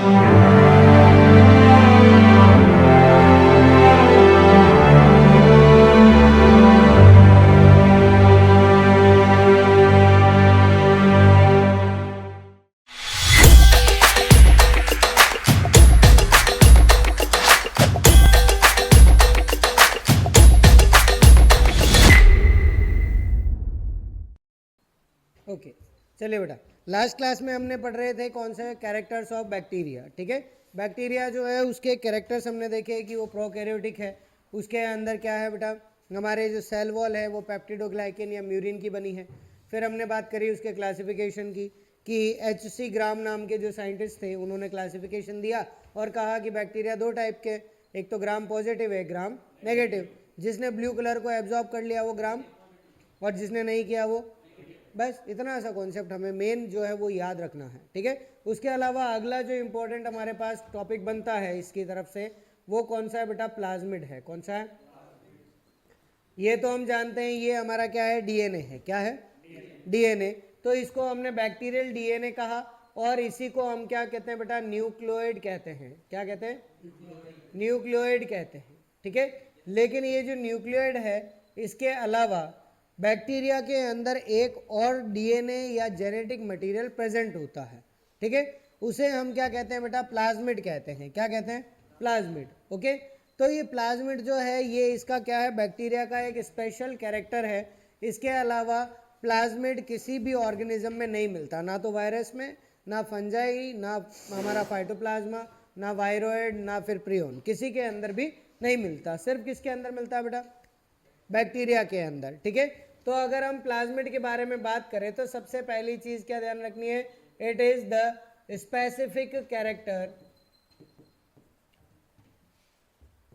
Okay चलिए बेटा, last class में हमने पढ़ रहे थे कौन से कैरेक्टर्स ऑफ बैक्टीरिया। ठीक है, बैक्टीरिया जो है उसके कैरेक्टर्स हमने देखे कि वो प्रोकैरियोटिक है, उसके अंदर क्या है बेटा, हमारे जो सेल वॉल है वो पेप्टिडोग्लाइकेन या म्यूरिन की बनी है। फिर हमने बात करी उसके क्लासिफिकेशन की कि HC ग्राम नाम के जो साइंटिस्ट थे उन्होंने क्लासिफिकेशन दिया और कहा कि बैक्टीरिया दो टाइप के, एक तो ग्राम पॉजिटिव है, ग्राम नेगेटिव। जिसने ब्लू कलर को एब्जॉर्ब कर लिया वो ग्राम, और जिसने नहीं किया वो, बस इतना सा कॉन्सेप्ट हमें मेन जो है वो याद रखना है। ठीक है, उसके अलावा अगला जो इम्पोर्टेंट हमारे पास टॉपिक बनता है इसकी तरफ से वो कौन सा है बेटा, प्लाज्मिड है। कौन सा है, ये तो हम जानते हैं, ये हमारा क्या है, डीएनए है। क्या है, डीएनए। तो इसको हमने बैक्टीरियल डीएनए कहा और इसी को हम क्या कहते हैं बेटा, न्यूक्लियोइड कहते हैं। क्या कहते हैं, न्यूक्लियोइड कहते हैं। ठीक है, लेकिन ये जो न्यूक्लियोइड है इसके अलावा बैक्टीरिया के अंदर एक और डीएनए या जेनेटिक मटेरियल प्रेजेंट होता है। ठीक है, उसे हम क्या कहते हैं बेटा, प्लाज्मिड कहते हैं। क्या कहते हैं, प्लाज्मिड। ओके, तो ये प्लाज्मिड जो है ये इसका क्या है, बैक्टीरिया का एक स्पेशल कैरेक्टर है। इसके अलावा प्लाज्मिड किसी भी ऑर्गेनिज्म में नहीं मिलता, ना तो वायरस में, ना फंजाई, ना हमारा फाइटोप्लाज्मा, ना वायरोइड, ना फिर प्रियोन, किसी के अंदर भी नहीं मिलता। सिर्फ किसके अंदर मिलता है बेटा, बैक्टीरिया के अंदर। ठीक है, तो अगर हम प्लाज्मिड के बारे में बात करें तो सबसे पहली चीज क्या ध्यान रखनी है, it is the specific character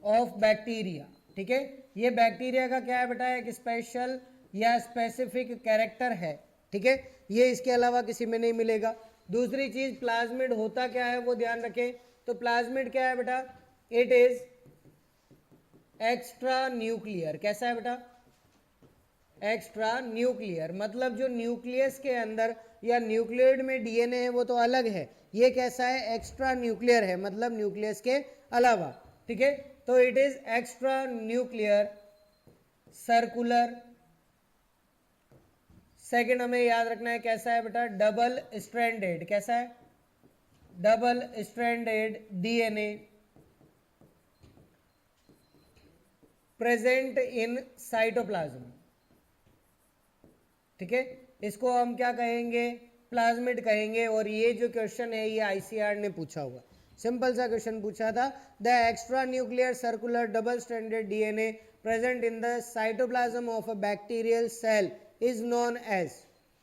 of bacteria. ठीक है, ये बैक्टीरिया का क्या है बेटा, एक स्पेशल या स्पेसिफिक कैरेक्टर है। ठीक है, ये इसके अलावा किसी में नहीं मिलेगा। दूसरी चीज, प्लाज्मिड होता क्या है वो ध्यान रखें। तो प्लाज्मिड क्या है बेटा, इट इज एक्स्ट्रा न्यूक्लियर। कैसा है बेटा, एक्स्ट्रा न्यूक्लियर, मतलब जो न्यूक्लियस के अंदर या न्यूक्लियोइड में डीएनए है वो तो अलग है, ये कैसा है, एक्स्ट्रा न्यूक्लियर है, मतलब न्यूक्लियस के अलावा। ठीक है, तो it is extra nuclear circular. Second हमें याद रखना है कैसा है बेटा, डबल स्ट्रैंडेड। कैसा है, double stranded DNA present in cytoplasm. ठीक है, इसको हम क्या कहेंगे, प्लाज्मिड कहेंगे। और ये जो क्वेश्चन है ये आईसीआर ने पूछा हुआ, सिंपल सा क्वेश्चन पूछा था, the extra nuclear circular double stranded DNA present in the cytoplasm of a bacterial cell is known as.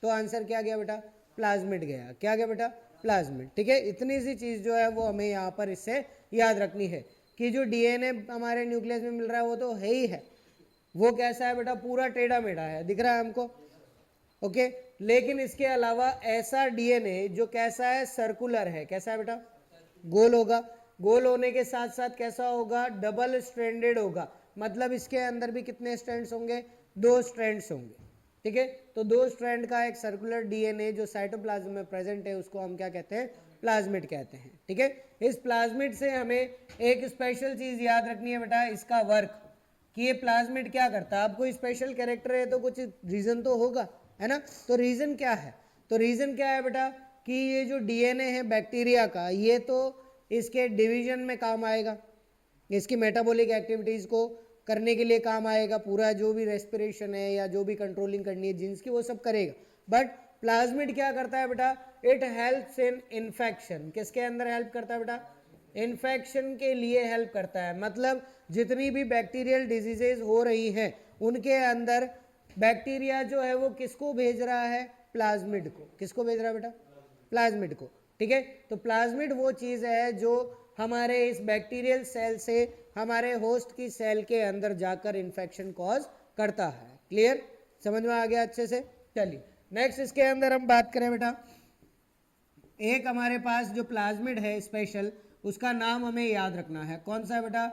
तो आंसर क्या गया बेटा, प्लाज्मिड गया। क्या गया बेटा, प्लाज्मिड। ठीक है, इतनी सी चीज जो है वो हमें यहाँ पर इससे याद रखनी है कि जो डीएनए हमारे न्यूक्लियस में मिल रहा है वो तो है ही है, वो कैसा है बेटा, पूरा टेढ़ा मेढ़ा है, दिख रहा है हमको। ओके, लेकिन इसके अलावा ऐसा डीएनए जो कैसा है, सर्कुलर है। कैसा है बेटा, गोल होगा। गोल होने के साथ साथ कैसा होगा, डबल स्ट्रैंडेड होगा, मतलब इसके अंदर भी कितने स्ट्रैंड्स होंगे, 2 स्ट्रैंड्स होंगे। ठीक है, तो 2 स्ट्रैंड का एक सर्कुलर डीएनए जो साइटोप्लाज्म में प्रेजेंट है उसको हम क्या कहते हैं, प्लाज्मिड कहते हैं। ठीक है, इस प्लाज्मिड से हमें एक स्पेशल चीज याद रखनी है बेटा, इसका वर्क, कि ये प्लाज्मिड क्या करता है। आपको स्पेशल कैरेक्टर है तो कुछ रीजन तो होगा, है ना। तो रीजन क्या है, तो रीजन क्या है बेटा कि ये जो डीएनए है बैक्टीरिया का, ये तो इसके डिवीजन में काम आएगा, इसकी मेटाबॉलिक एक्टिविटीज को करने के लिए काम आएगा, पूरा जो भी रेस्पिरेशन है या जो भी कंट्रोलिंग करनी है जीन्स की वो सब करेगा। बट प्लाज्मिड क्या करता है बेटा, इट हेल्प्स इन इन्फेक्शन। किसके अंदर हेल्प करता है बेटा, इन्फेक्शन के लिए हेल्प करता है। मतलब जितनी भी बैक्टीरियल डिजीजेज हो रही हैं उनके अंदर बैक्टीरिया जो है वो किसको भेज रहा है, प्लाज्मिड को। किसको भेज रहा है बेटा, प्लाज्मिड को। ठीक है, तो प्लाज्मिड वो चीज है जो हमारे इस बैक्टीरियल सेल से हमारे होस्ट की सेल के अंदर जाकर इन्फेक्शन कॉज करता है। क्लियर, समझ में आ गया अच्छे से। चलिए नेक्स्ट इसके अंदर हम बात करें बेटा, एक हमारे पास जो प्लाज्मिड है स्पेशल, उसका नाम हमें याद रखना है। कौन सा है बेटा,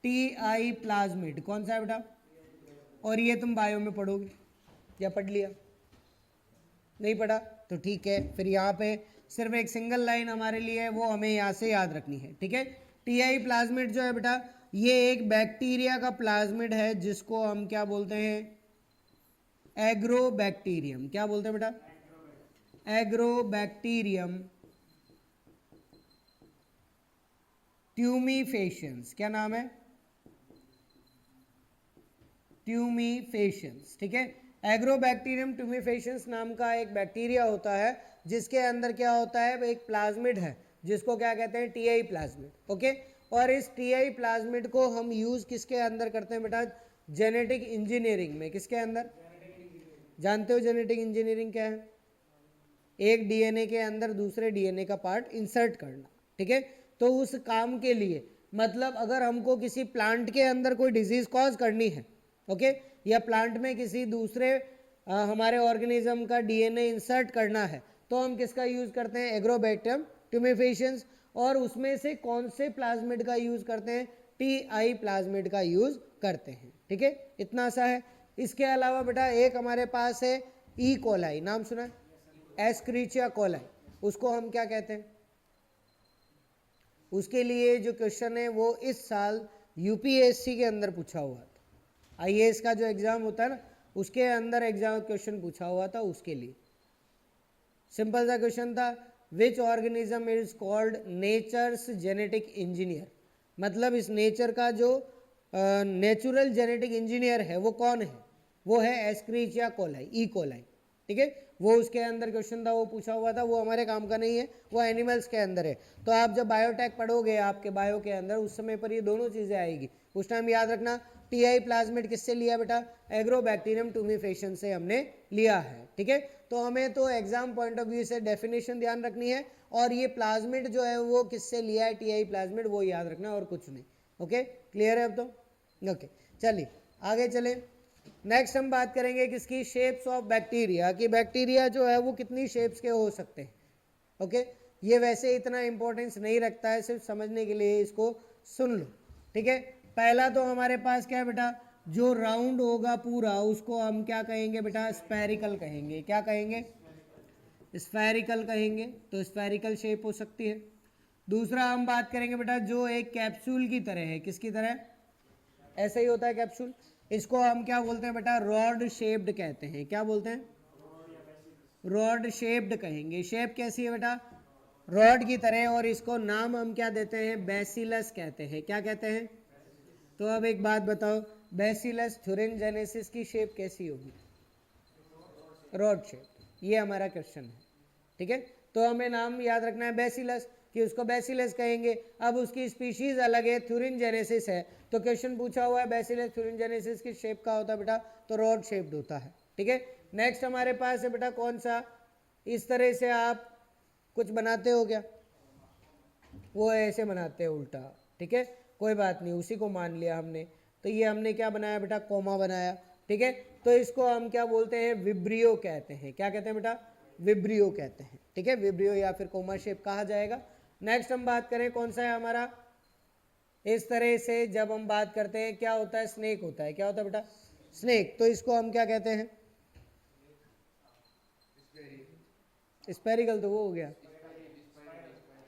TI प्लाज्मिड। कौन सा है बेटा, और ये तुम बायो में पढ़ोगे या पढ़ लिया, नहीं पढ़ा तो ठीक है, फिर यहाँ पे सिर्फ एक सिंगल लाइन हमारे लिए है, वो हमें यहाँ से याद रखनी है, ठीक है। टीआई प्लाज्मिड जो है बेटा, ये एक बैक्टीरिया का प्लाज्मिड है जिसको हम क्या बोलते हैं, एग्रोबैक्टीरियम। क्या बोलते हैं बेटा, एग्रोबैक्टीरियम ट्यूमीफेशियंस। क्या नाम है, ट्यूमीफेशियंस, ठीक है। एग्रोबैक्टीरियम ट्यूमीफेशियंस नाम का एक बैक्टीरिया होता है जिसके अंदर क्या होता है, एक प्लाज्मिड है जिसको क्या कहते हैं, टीआई प्लाज्मिड, ओके। और इस टीआई प्लाज्मिड को हम यूज किसके अंदर करते हैं बेटा, जेनेटिक इंजीनियरिंग में। किसके अंदर, जानते हो जेनेटिक इंजीनियरिंग क्या है, एक डीएनए के अंदर दूसरे डीएनए का पार्ट इंसर्ट करना, ठीक है। तो उस काम के लिए, मतलब अगर हमको किसी प्लांट के अंदर कोई डिजीज कॉज करनी है, ओके, या प्लांट में किसी दूसरे हमारे ऑर्गेनिज्म का डीएनए इंसर्ट करना है, तो हम किसका यूज करते हैं, एग्रोबैक्टीरियम ट्यूमीफेशियंस। और उसमें से कौन से प्लाज्मिड का यूज करते हैं, टीआई प्लाज्मिड का यूज करते हैं, ठीक है। इतना सा है। इसके अलावा बेटा एक हमारे पास है ई कोलाई, नाम सुना है, एस्क्रिचिया कोलाई, उसको हम क्या कहते हैं। उसके लिए जो क्वेश्चन है वो इस साल यूपीएससी के अंदर पूछा हुआ था, आईएएस का जो एग्जाम होता है ना, उसके अंदर एग्जाम क्वेश्चन पूछा हुआ था। उसके लिए सिंपल सा क्वेश्चन था, which organism is called nature's genetic engineer. मतलब इस नेचर का जो नेचुरल जेनेटिक इंजीनियर है वो कौन है, वो है एस्क्रिचिया कोलाई, ई कोलाई, ठीक है। वो उसके अंदर क्वेश्चन था, वो पूछा हुआ था, वो हमारे काम का नहीं है, वो एनिमल्स के अंदर है। तो आप जब बायोटेक पढ़ोगे आपके बायो के अंदर, उस समय पर ये दोनों चीज़ें आएगी। उस टाइम याद रखना, टीआई प्लाज्मिड किससे लिया बेटा, एग्रोबैक्टीरियम ट्यूमीफेशियंस से हमने लिया है, ठीक है। तो हमें तो एग्जाम पॉइंट ऑफ व्यू से डेफिनेशन ध्यान रखनी है, और ये प्लाज्मिड जो है वो किससे लिया है, टीआई प्लाज्मिड, वो याद रखना और कुछ नहीं, ओके। क्लियर है अब तो, ओके। चलिए आगे चलें। नेक्स्ट हम बात करेंगे किसकी, शेप्स ऑफ बैक्टीरिया, कि बैक्टीरिया जो है वो कितनी शेप्स के हो सकते हैं, ओके। ये वैसे इतना इंपॉर्टेंस नहीं रखता है, सिर्फ समझने के लिए इसको सुन लो, ठीक है। पहला तो हमारे पास क्या है बेटा, जो राउंड होगा पूरा उसको हम क्या कहेंगे बेटा, स्फेरिकल कहेंगे। क्या कहेंगे, स्फेरिकल कहेंगे। तो स्फेरिकल शेप हो सकती है। दूसरा हम बात करेंगे बेटा, जो एक कैप्सूल की तरह है, किसकी तरह, ऐसे ही होता है कैप्सूल, इसको हम क्या बोलते हैं बेटा, रॉड शेप्ड कहते हैं। क्या बोलते हैं, रॉड शेप्ड कहेंगे। शेप कैसी है बेटा, रॉड की तरह, और इसको नाम हम क्या देते हैं, बैसिलस कहते हैं। क्या कहते हैं, तो अब एक बात बताओ, बैसिलस थुरिनजेनेसिस की शेप कैसी होगी, रॉड शेप। ये हमारा क्वेश्चन है, ठीक है। तो हमें नाम याद रखना है बैसिलस, कि उसको बैसिलस कहेंगे। अब उसकी स्पीशीज अलग है, थुरिनजेनेसिस है, तो क्वेश्चन पूछा हुआ है बैसिलस थुरिनजेनेसिस की शेप का होता है बेटा, तो रॉड शेप्ड होता है, ठीक है। नेक्स्ट हमारे पास है बेटा कौन सा, इस तरह से आप कुछ बनाते हो क्या, वो ऐसे बनाते हैं उल्टा, ठीक है। कोई बात नहीं, उसी को मान लिया हमने। तो ये हमने क्या बनाया बेटा, कोमा बनाया, ठीक है। तो इसको हम क्या बोलते हैं, विब्रियो कहते हैं। क्या कहते हैं बेटा, विब्रियो कहते हैं, ठीक है। विब्रियो या फिर कोमा शेप कहा जाएगा। नेक्स्ट हम बात करें कौन सा है हमारा, इस तरह से जब हम बात करते हैं क्या होता है, स्नेक होता है। क्या होता है बेटा, स्नेक। तो इसको हम क्या कहते हैं, स्पेरिकल, तो वो हो गया,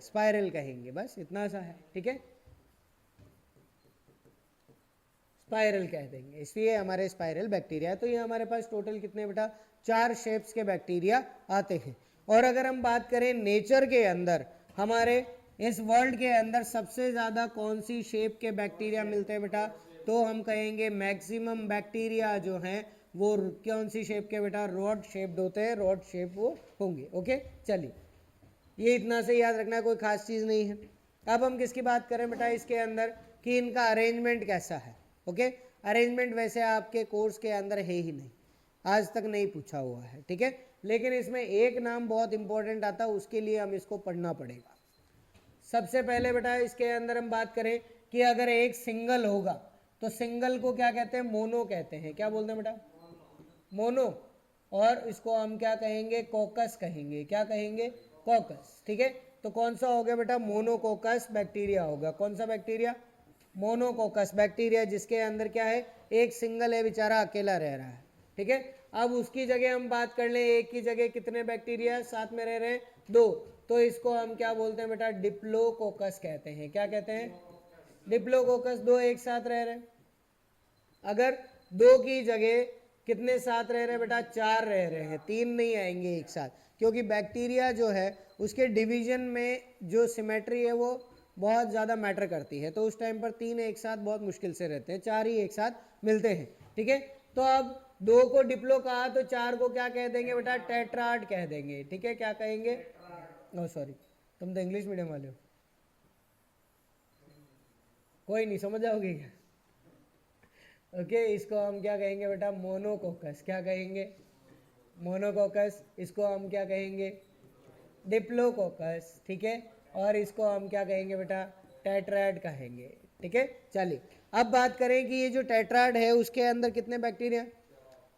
स्पाइरल कहेंगे, बस इतना सा है, ठीक है। स्पाइरल कह देंगे, इसलिए हमारे स्पाइरल बैक्टीरिया। तो ये हमारे पास टोटल कितने बेटा, 4 शेप्स के बैक्टीरिया आते हैं। और अगर हम बात करें नेचर के अंदर, हमारे इस वर्ल्ड के अंदर सबसे ज़्यादा कौन सी शेप के बैक्टीरिया मिलते हैं बेटा, तो हम कहेंगे मैक्सिमम बैक्टीरिया जो हैं वो कौन सी शेप के बेटा, रॉड शेप्ड होते हैं, रॉड शेप वो होंगे, ओके। चलिए ये इतना से याद रखना, कोई खास चीज़ नहीं है। अब हम किसकी बात करें बेटा इसके अंदर, कि इनका अरेंजमेंट कैसा है, ओके। अरेंजमेंट वैसे आपके कोर्स के अंदर है ही नहीं, आज तक नहीं पूछा हुआ है, ठीक है। लेकिन इसमें एक नाम बहुत इंपॉर्टेंट आता है, उसके लिए हम इसको पढ़ना पड़ेगा। सबसे पहले बेटा इसके अंदर हम बात करें कि अगर एक सिंगल होगा तो सिंगल को क्या कहते हैं, मोनो कहते हैं। क्या बोलते हैं बेटा, मोनो। और इसको हम क्या कहेंगे, कोकस कहेंगे। क्या कहेंगे, कोकस, ठीक है। तो कौन सा हो गया बेटा, मोनोकोकस बैक्टीरिया होगा। कौन सा बैक्टीरिया, मोनोकोकस बैक्टीरिया, जिसके अंदर क्या है, एक सिंगल है, बेचारा अकेला रह रहा है, ठीक है। अब उसकी जगह हम बात कर लें, एक की जगह कितने बैक्टीरिया साथ में रह रहे हैं, 2, तो इसको हम क्या बोलते हैं बेटा, डिप्लोकोकस कहते हैं। क्या कहते हैं, डिप्लोकोकस। दो एक साथ रह रहे, अगर दो की जगह कितने साथ रह रहे बेटा, चार रह रहे हैं, तीन नहीं आएंगे एक साथ, क्योंकि बैक्टीरिया जो है उसके डिवीजन में जो सिमेट्री है वो बहुत ज़्यादा मैटर करती है, तो उस टाइम पर तीन एक साथ बहुत मुश्किल से रहते हैं, चार ही एक साथ मिलते हैं। ठीक है, तो अब दो को डिप्लो कहा तो चार को क्या कह देंगे बेटा, टेट्राड कह देंगे। ठीक है, क्या कहेंगे, ओह सॉरी, तुम तो इंग्लिश मीडियम वाले हो, कोई नहीं, समझ जाओगे क्या। ओके, इसको हम क्या कहेंगे बेटा, मोनोकोकस। क्या कहेंगे, मोनोकोकस। इसको हम क्या कहेंगे, डिप्लोकोकस। ठीक है, और इसको हम क्या कहेंगे बेटा, टेट्राड कहेंगे। ठीक है, चलिए अब बात करें कि ये जो टेट्राड है उसके अंदर कितने बैक्टीरिया,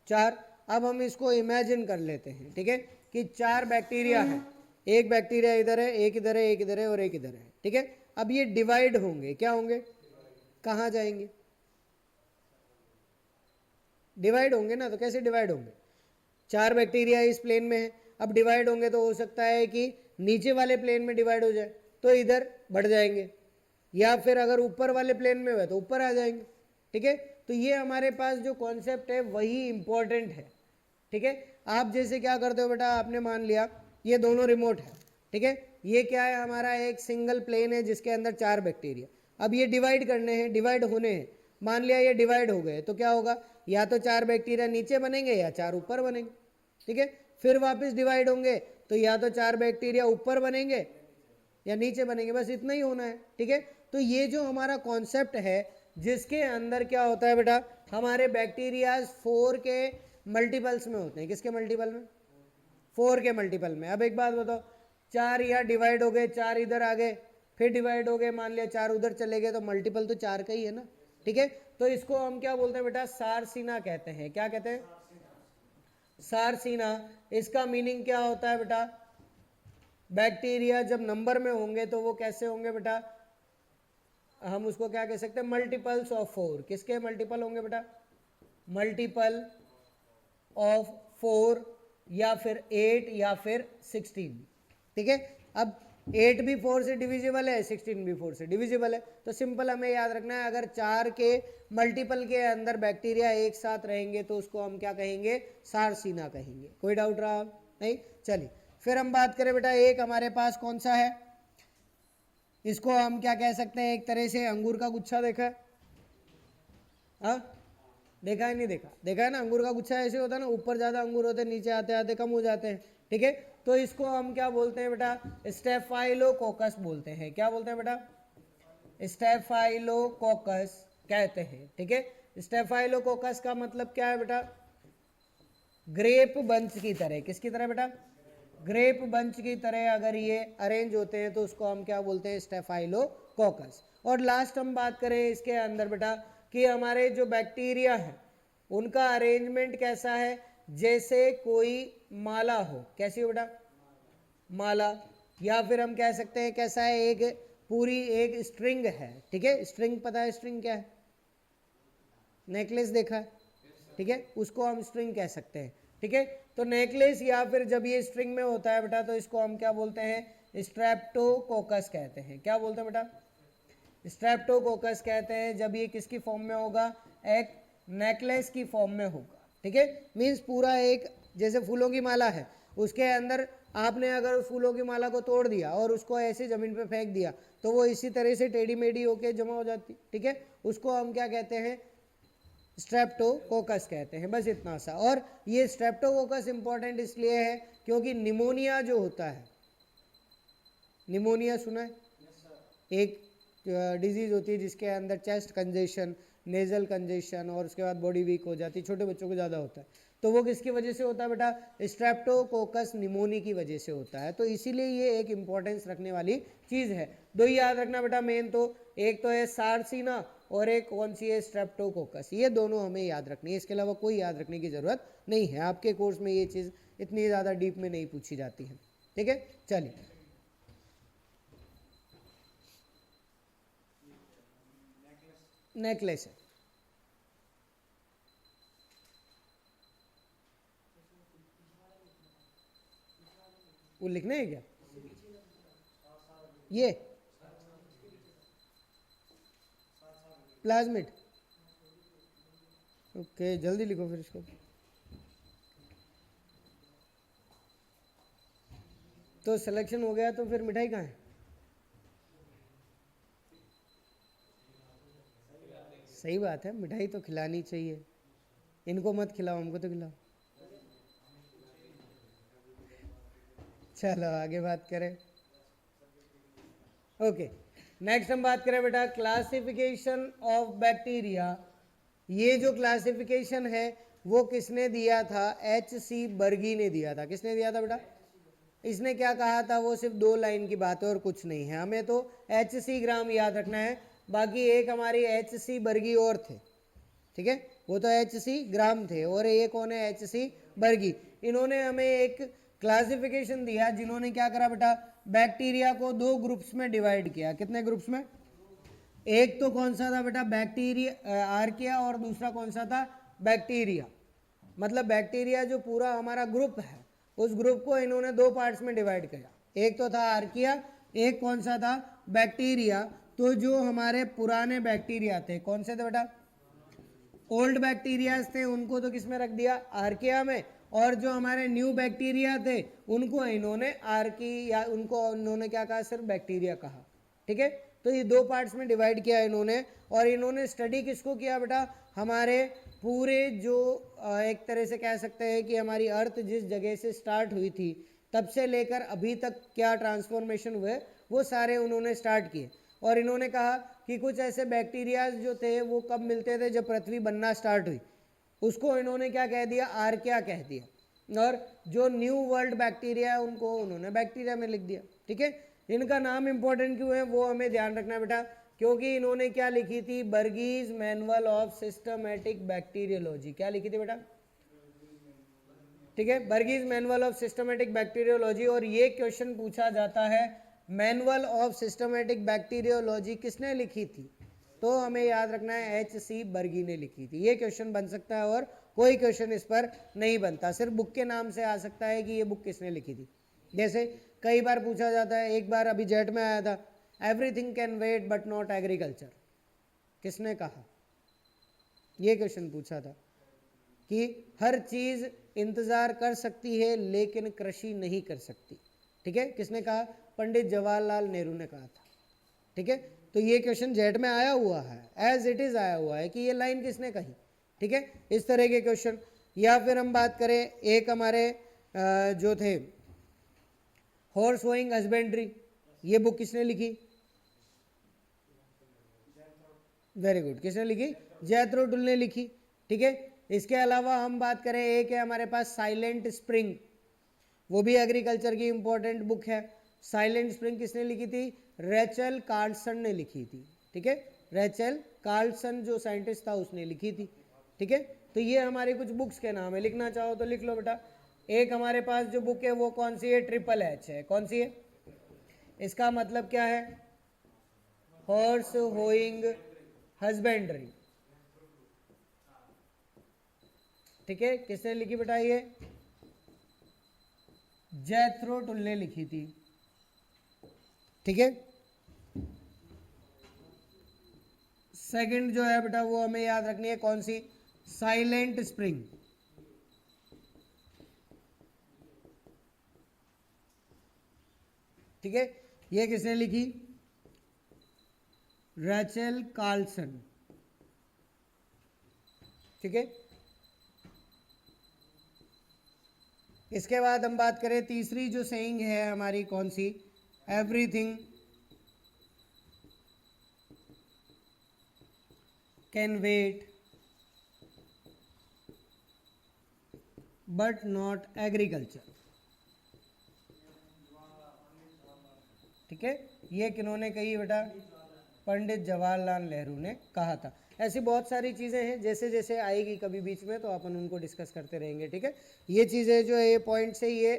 चार। अब हम इसको इमेजिन कर लेते हैं, ठीक है, कि चार बैक्टीरिया है, एक बैक्टीरिया इधर है, एक इधर है, एक इधर है और एक इधर है। ठीक है, अब ये डिवाइड होंगे, क्या होंगे, कहाँ जाएंगे, डिवाइड होंगे ना, तो कैसे डिवाइड होंगे, चार बैक्टीरिया इस प्लेन में है, अब डिवाइड होंगे तो हो सकता है कि नीचे वाले प्लेन में डिवाइड हो जाए तो इधर बढ़ जाएंगे, या फिर अगर ऊपर वाले प्लेन में हुए तो ऊपर आ जाएंगे। ठीक है, तो ये हमारे पास जो कॉन्सेप्ट है वही इंपॉर्टेंट है। ठीक है, आप जैसे क्या करते हो बेटा, आपने मान लिया ये दोनों रिमोट है, ठीक है, ये क्या है, हमारा एक सिंगल प्लेन है जिसके अंदर चार बैक्टीरिया, अब ये डिवाइड करने हैं, डिवाइड होने हैं, मान लिया ये डिवाइड हो गए तो क्या होगा, या तो चार बैक्टीरिया नीचे बनेंगे या चार ऊपर बनेंगे। ठीक है, फिर वापस डिवाइड होंगे तो या तो चार बैक्टीरिया ऊपर बनेंगे या नीचे बनेंगे, बस इतना ही होना है। ठीक है, तो ये जो हमारा कॉन्सेप्ट है जिसके अंदर क्या होता है बेटा, हमारे बैक्टीरिया 4 के मल्टीपल्स में होते हैं, किसके मल्टीपल में, 4 के मल्टीपल में। अब एक बात बताओ, चार यहाँ डिवाइड हो गए, चार इधर आ गए, फिर डिवाइड हो गए, मान लिया चार उधर चले गए, तो मल्टीपल तो चार का ही है ना। ठीक है, तो इसको हम क्या बोलते हैं बेटा, सारसीना कहते हैं। क्या कहते हैं, सारसीना। इसका मीनिंग क्या होता है बेटा, बैक्टीरिया जब नंबर में होंगे तो वो कैसे होंगे बेटा, हम उसको क्या कह सकते हैं, मल्टीपल्स ऑफ 4। किसके मल्टीपल होंगे बेटा, मल्टीपल ऑफ 4 या फिर 8 या फिर 16। ठीक है, अब 8 भी 4 से डिविजिबल है, 16 भी 4 से डिविजिबल है, तो सिंपल हमें याद रखना है, अगर चार के मल्टीपल के अंदर बैक्टीरिया एक साथ रहेंगे तो उसको हम क्या कहेंगे, सारसीना कहेंगे। कोई डाउट रहा नहीं, चलिए फिर हम बात करें बेटा, एक हमारे पास कौन सा है, इसको हम क्या कह सकते हैं, एक तरह से अंगूर का गुच्छा देखा है, हाँ देखा है, नहीं देखा, देखा है ना, अंगूर का गुच्छा ऐसे होता है ना, ऊपर ज़्यादा अंगूर होते हैं, नीचे आते आते कम हो जाते हैं। ठीक है, तो इसको हम क्या बोलते हैं बेटा, स्टेफाइलोकोकस बोलते हैं। क्या बोलते हैं बेटा, स्टेफाइलोकोकस कहते हैं। ठीक है, स्टेफाइलोकोकस का मतलब क्या है बेटा, ग्रेप बंच की तरह, किसकी तरह बेटा, ग्रेप बंच की तरह अगर ये अरेंज होते हैं तो उसको हम क्या बोलते हैं, स्टेफाइलोकोकस। और लास्ट हम बात करें इसके अंदर बेटा कि हमारे जो बैक्टीरिया है उनका अरेंजमेंट कैसा है, जैसे कोई माला हो, कैसी हो बेटा, माला, या फिर हम कह सकते हैं कैसा है, एक पूरी एक स्ट्रिंग है। ठीक है, स्ट्रिंग पता है स्ट्रिंग क्या है, नेकलेस देखा है, ठीक है, उसको हम स्ट्रिंग कह सकते हैं। ठीक है, तो नेकलेस या फिर जब ये स्ट्रिंग में होता है बेटा तो इसको हम क्या बोलते हैं, स्ट्रेप्टोकोकस कहते हैं। क्या बोलते हैं बेटा, स्ट्रेप्टोकोकस कहते हैं जब ये किसकी फॉर्म में होगा, एक नेकलेस की फॉर्म में होगा। ठीक है, मीन्स पूरा एक जैसे फूलों की माला है, उसके अंदर आपने अगर फूलों की माला को तोड़ दिया और उसको ऐसे ज़मीन पे फेंक दिया तो वो इसी तरह से टेढ़ी मेढ़ी होके जमा हो जाती। ठीक है, उसको हम क्या कहते हैं, स्ट्रेप्टोकोकस कहते हैं, बस इतना सा। और ये स्ट्रेप्टोकोकस इंपॉर्टेंट इसलिए है क्योंकि निमोनिया जो होता है, निमोनिया सुना है, एक डिजीज़ होती है जिसके अंदर चेस्ट कंजेशन, नेजल कंजेशन और उसके बाद बॉडी वीक हो जाती है, छोटे बच्चों को ज़्यादा होता है, तो वो किसकी वजह से होता है बेटा, स्ट्रेप्टोकोकस निमोनी की वजह से होता है। तो इसीलिए ये एक इंपॉर्टेंस रखने वाली चीज़ है। दो ही याद रखना बेटा मेन, तो एक तो है सारसीना और एक कौन सी है, स्ट्रेप्टोकोकस, ये दोनों हमें याद रखनी है, इसके अलावा कोई याद रखने की ज़रूरत नहीं है। आपके कोर्स में ये चीज़ इतनी ज़्यादा डीप में नहीं पूछी जाती है। ठीक है, चलिए नेकलेस है, वो लिखना है क्या, ये प्लाज्मिड, ओके जल्दी लिखो फिर इसको। तो सिलेक्शन हो गया, तो फिर मिठाई कहाँ है? सही बात है, मिठाई तो खिलानी चाहिए। इनको मत खिलाओ, हमको तो खिलाओ। चलो आगे बात करें। ओके, नेक्स्ट हम बात करें बेटा क्लासिफिकेशन ऑफ बैक्टीरिया। ये जो क्लासिफिकेशन है वो किसने दिया था? H.C. बर्गी ने दिया था। किसने दिया था बेटा? इसने क्या कहा था? वो सिर्फ 2 लाइन की बात है और कुछ नहीं है। हमें तो H.C. ग्राम याद रखना है। बाकी एक हमारी H.C. बर्गी और थे, ठीक है, वो तो H.C. ग्राम थे, और ये कौन है? H.C. बर्गी। इन्होंने हमें एक क्लासिफिकेशन दिया, जिन्होंने क्या करा बेटा? बैक्टीरिया को 2 ग्रुप्स में डिवाइड किया। कितने ग्रुप्स में? एक तो कौन सा था बेटा? बैक्टीरिया आर्किया, और दूसरा कौन सा था? बैक्टीरिया। मतलब बैक्टीरिया जो पूरा हमारा ग्रुप है, उस ग्रुप को इन्होंने 2 पार्ट्स में डिवाइड किया। एक तो था आर्किया, एक कौन सा था? बैक्टीरिया। तो जो हमारे पुराने बैक्टीरिया थे, कौन से थे बेटा? ओल्ड बैक्टीरियाज थे, उनको तो किस में रख दिया? आर्किया में। और जो हमारे न्यू बैक्टीरिया थे, उनको इन्होंने आर्की, या उनको इन्होंने क्या कहा? सिर्फ बैक्टीरिया कहा, ठीक है। तो ये 2 पार्ट्स में डिवाइड किया इन्होंने। और इन्होंने स्टडी किसको किया बेटा? हमारे पूरे जो एक तरह से कह सकते हैं कि हमारी अर्थ जिस जगह से स्टार्ट हुई थी, तब से लेकर अभी तक क्या ट्रांसफॉर्मेशन हुए, वो सारे उन्होंने स्टार्ट किए। और इन्होंने कहा कि कुछ ऐसे बैक्टीरियाज जो थे वो कब मिलते थे? जब पृथ्वी बनना स्टार्ट हुई। उसको इन्होंने क्या कह दिया? आर्किया कह दिया। और जो न्यू वर्ल्ड बैक्टीरिया है उनको उन्होंने बैक्टीरिया में लिख दिया, ठीक है। इनका नाम इंपॉर्टेंट क्यों है वो हमें ध्यान रखना है बेटा, क्योंकि इन्होंने क्या लिखी थी? बर्गीज मैनुअल ऑफ सिस्टमेटिक बैक्टीरियोलॉजी। क्या लिखी थी बेटा? ठीक है, बर्गीज मैनुअल ऑफ सिस्टमेटिक बैक्टीरियोलॉजी। और ये क्वेश्चन पूछा जाता है, मैनुअल ऑफ सिस्टमेटिक बैक्टीरियोलॉजी किसने लिखी थी? तो हमें याद रखना है H.C. बर्गी ने लिखी थी। ये क्वेश्चन बन सकता है, और कोई क्वेश्चन इस पर नहीं बनता, सिर्फ बुक के नाम से आ सकता है कि ये बुक किसने लिखी थी। जैसे कई बार पूछा जाता है, एक बार अभी जेट में आया था, everything can wait but not agriculture. किसने कहा? ये क्वेश्चन पूछा था कि हर चीज इंतजार कर सकती है लेकिन कृषि नहीं कर सकती, ठीक है। किसने कहा? पंडित जवाहरलाल नेहरू ने कहा था, ठीक है। तो ये क्वेश्चन जेट में आया हुआ है, एज इट इज आया हुआ है कि ये लाइन किसने कही, ठीक है। इस तरह के क्वेश्चन। या फिर हम बात करें, एक हमारे जो थे हॉर्स होइंग हस्बेंड्री, ये बुक किसने लिखी? वेरी गुड, किसने लिखी? जैथरो टुल ने लिखी, ठीक है। इसके अलावा हम बात करें, एक है हमारे पास साइलेंट स्प्रिंग, वो भी एग्रीकल्चर की इंपॉर्टेंट बुक है। साइलेंट स्प्रिंग किसने लिखी थी? रेचल कार्लसन ने लिखी थी, ठीक है। रेचल कार्लसन जो साइंटिस्ट था उसने लिखी थी, ठीक है। तो ये हमारे कुछ बुक्स के नाम है, लिखना चाहो तो लिख लो बेटा। एक हमारे पास जो बुक है वो कौन सी है? H है। कौन सी है? इसका मतलब क्या है? हॉर्स होइंग हस्बेंड्री, ठीक है। किसने लिखी बेटा? ये जैथरो टुल ने लिखी थी, ठीक है। सेकंड जो है बेटा वो हमें याद रखनी है, कौन सी? साइलेंट स्प्रिंग, ठीक है। ये किसने लिखी? रेचल कार्लसन, ठीक है। इसके बाद हम बात करें, तीसरी जो सेइंग है हमारी, कौन सी? Everything can wait but not agriculture, ठीक है। ये किन्होंने कही बेटा? पंडित जवाहरलाल नेहरू ने कहा था। ऐसी बहुत सारी चीज़ें हैं, जैसे जैसे आएगी कभी बीच में तो अपन उनको डिस्कस करते रहेंगे, ठीक है। ये चीज़ें जो है, ये पॉइंट से ये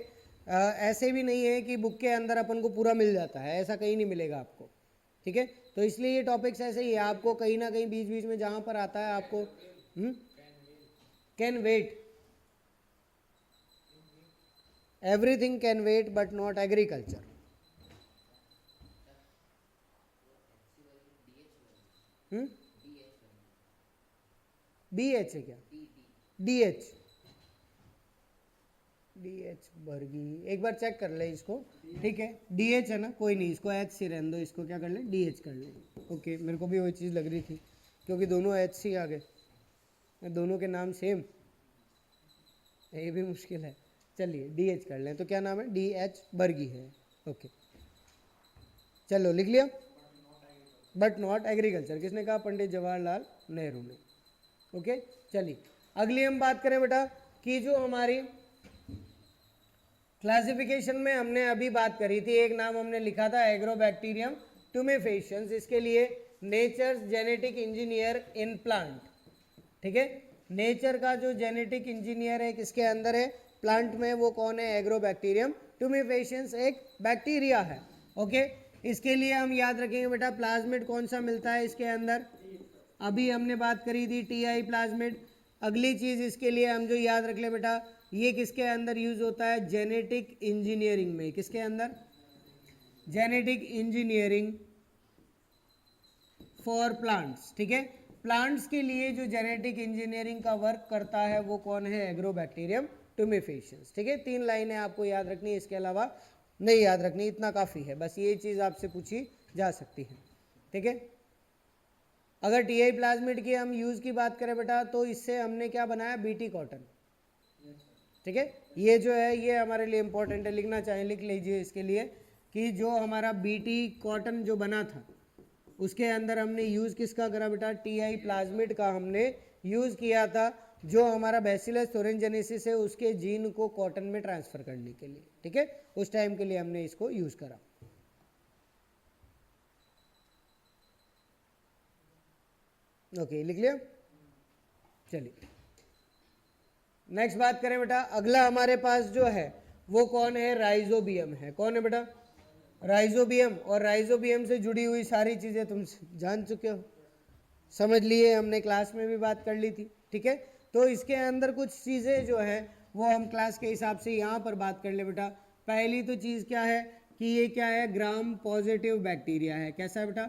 ऐसे भी नहीं है कि बुक के अंदर अपन को पूरा मिल जाता है, ऐसा कहीं नहीं मिलेगा आपको, ठीक है। तो इसलिए ये टॉपिक्स ऐसे ही है, आपको कहीं ना कहीं बीच बीच में जहाँ पर आता है आपको can wait, everything can wait but not agriculture, B H है क्या? D H, D H Bergey, एक बार चेक कर ले इसको, ठीक है। डी एच है ना, कोई नहीं, इसको एच सी रहने दो, इसको क्या कर ले, डी एच कर ले। ओके, मेरे को भी वही चीज़ लग रही थी क्योंकि दोनों एच सी आ गए, दोनों के नाम सेम, ये भी मुश्किल है। चलिए डी एच कर लें, तो क्या नाम है, डी एच बर्गी है। ओके चलो लिख लिया। बट नॉट एग्रीकल्चर किसने कहा? पंडित जवाहरलाल नेहरू ने। ओके चलिए अगली हम बात करें बेटा कि जो हमारी क्लासिफिकेशन में हमने अभी बात करी थी, एक नाम हमने लिखा था एग्रोबैक्टीरियम ट्यूमेफेशियंस, इसके लिए nature's genetic engineer in plant, ठीक है। नेचर का जो जेनेटिक इंजीनियर है किसके अंदर है? प्लांट में। वो कौन है? एग्रोबैक्टीरियम ट्यूमेफेशियंस एक बैक्टीरिया है। ओके इसके लिए हम याद रखेंगे बेटा प्लाज्मिड कौन सा मिलता है इसके अंदर, अभी हमने बात करी थी टीआई प्लाज्मिड। अगली चीज इसके लिए हम जो याद रख ले बेटा, ये किसके अंदर यूज होता है? जेनेटिक इंजीनियरिंग में। किसके अंदर? जेनेटिक इंजीनियरिंग फॉर प्लांट्स, ठीक है। प्लांट्स के लिए जो जेनेटिक इंजीनियरिंग का वर्क करता है वो कौन है? एग्रोबैक्टीरियम ट्यूमेफेशियंस, ठीक है। 3 लाइनें आपको याद रखनी है, इसके अलावा नहीं याद रखनी, इतना काफ़ी है, बस ये चीज़ आपसे पूछी जा सकती है, ठीक है। अगर टीआई प्लाज्मिड की हम यूज़ की बात करें बेटा, तो इससे हमने क्या बनाया? बीटी कॉटन, ठीक है। ये जो है ये हमारे लिए इंपॉर्टेंट है, लिखना चाहें लिख लीजिए इसके लिए कि जो हमारा बीटी कॉटन जो बना था उसके अंदर हमने यूज़ किसका करा बेटा? टीआई प्लाज्मिड का हमने यूज़ किया था, जो हमारा बैसिलस थोरेंजेनेसिस है उसके जीन को कॉटन में ट्रांसफर करने के लिए, ठीक है। उस टाइम के लिए हमने इसको यूज़ करा। ओके लिख लिया। चलिए नेक्स्ट बात करें बेटा, अगला हमारे पास जो है वो कौन है? राइजोबियम है। कौन है बेटा? राइजोबियम। और राइजोबियम से जुड़ी हुई सारी चीज़ें तुम जान चुके हो, समझ लिए, हमने क्लास में भी बात कर ली थी, ठीक है। तो इसके अंदर कुछ चीज़ें जो है वो हम क्लास के हिसाब से यहाँ पर बात कर ले बेटा। पहली तो चीज़ क्या है कि ये क्या है? ग्राम पॉजिटिव बैक्टीरिया है। कैसा है बेटा?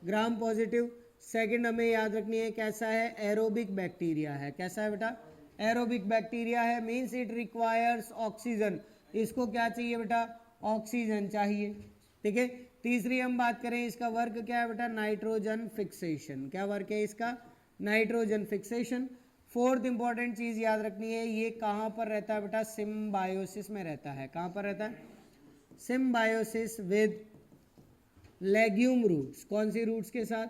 Gram positive. सेकंड हमें याद रखनी है कैसा है? एरोबिक बैक्टीरिया है। कैसा है बेटा? एरोबिक बैक्टीरिया है, मीन्स इट रिक्वायर्स ऑक्सीजन। इसको क्या चाहिए बेटा? ऑक्सीजन चाहिए, ठीक है। तीसरी हम बात करें इसका वर्क क्या है बेटा? Nitrogen fixation. क्या वर्क है इसका? Nitrogen fixation. फोर्थ इंपॉर्टेंट चीज याद रखनी है, ये कहाँ पर रहता है बेटा? सिम्बायोसिस में रहता है। कहाँ पर रहता है? Symbiosis with legume roots. कौन सी रूट्स के साथ?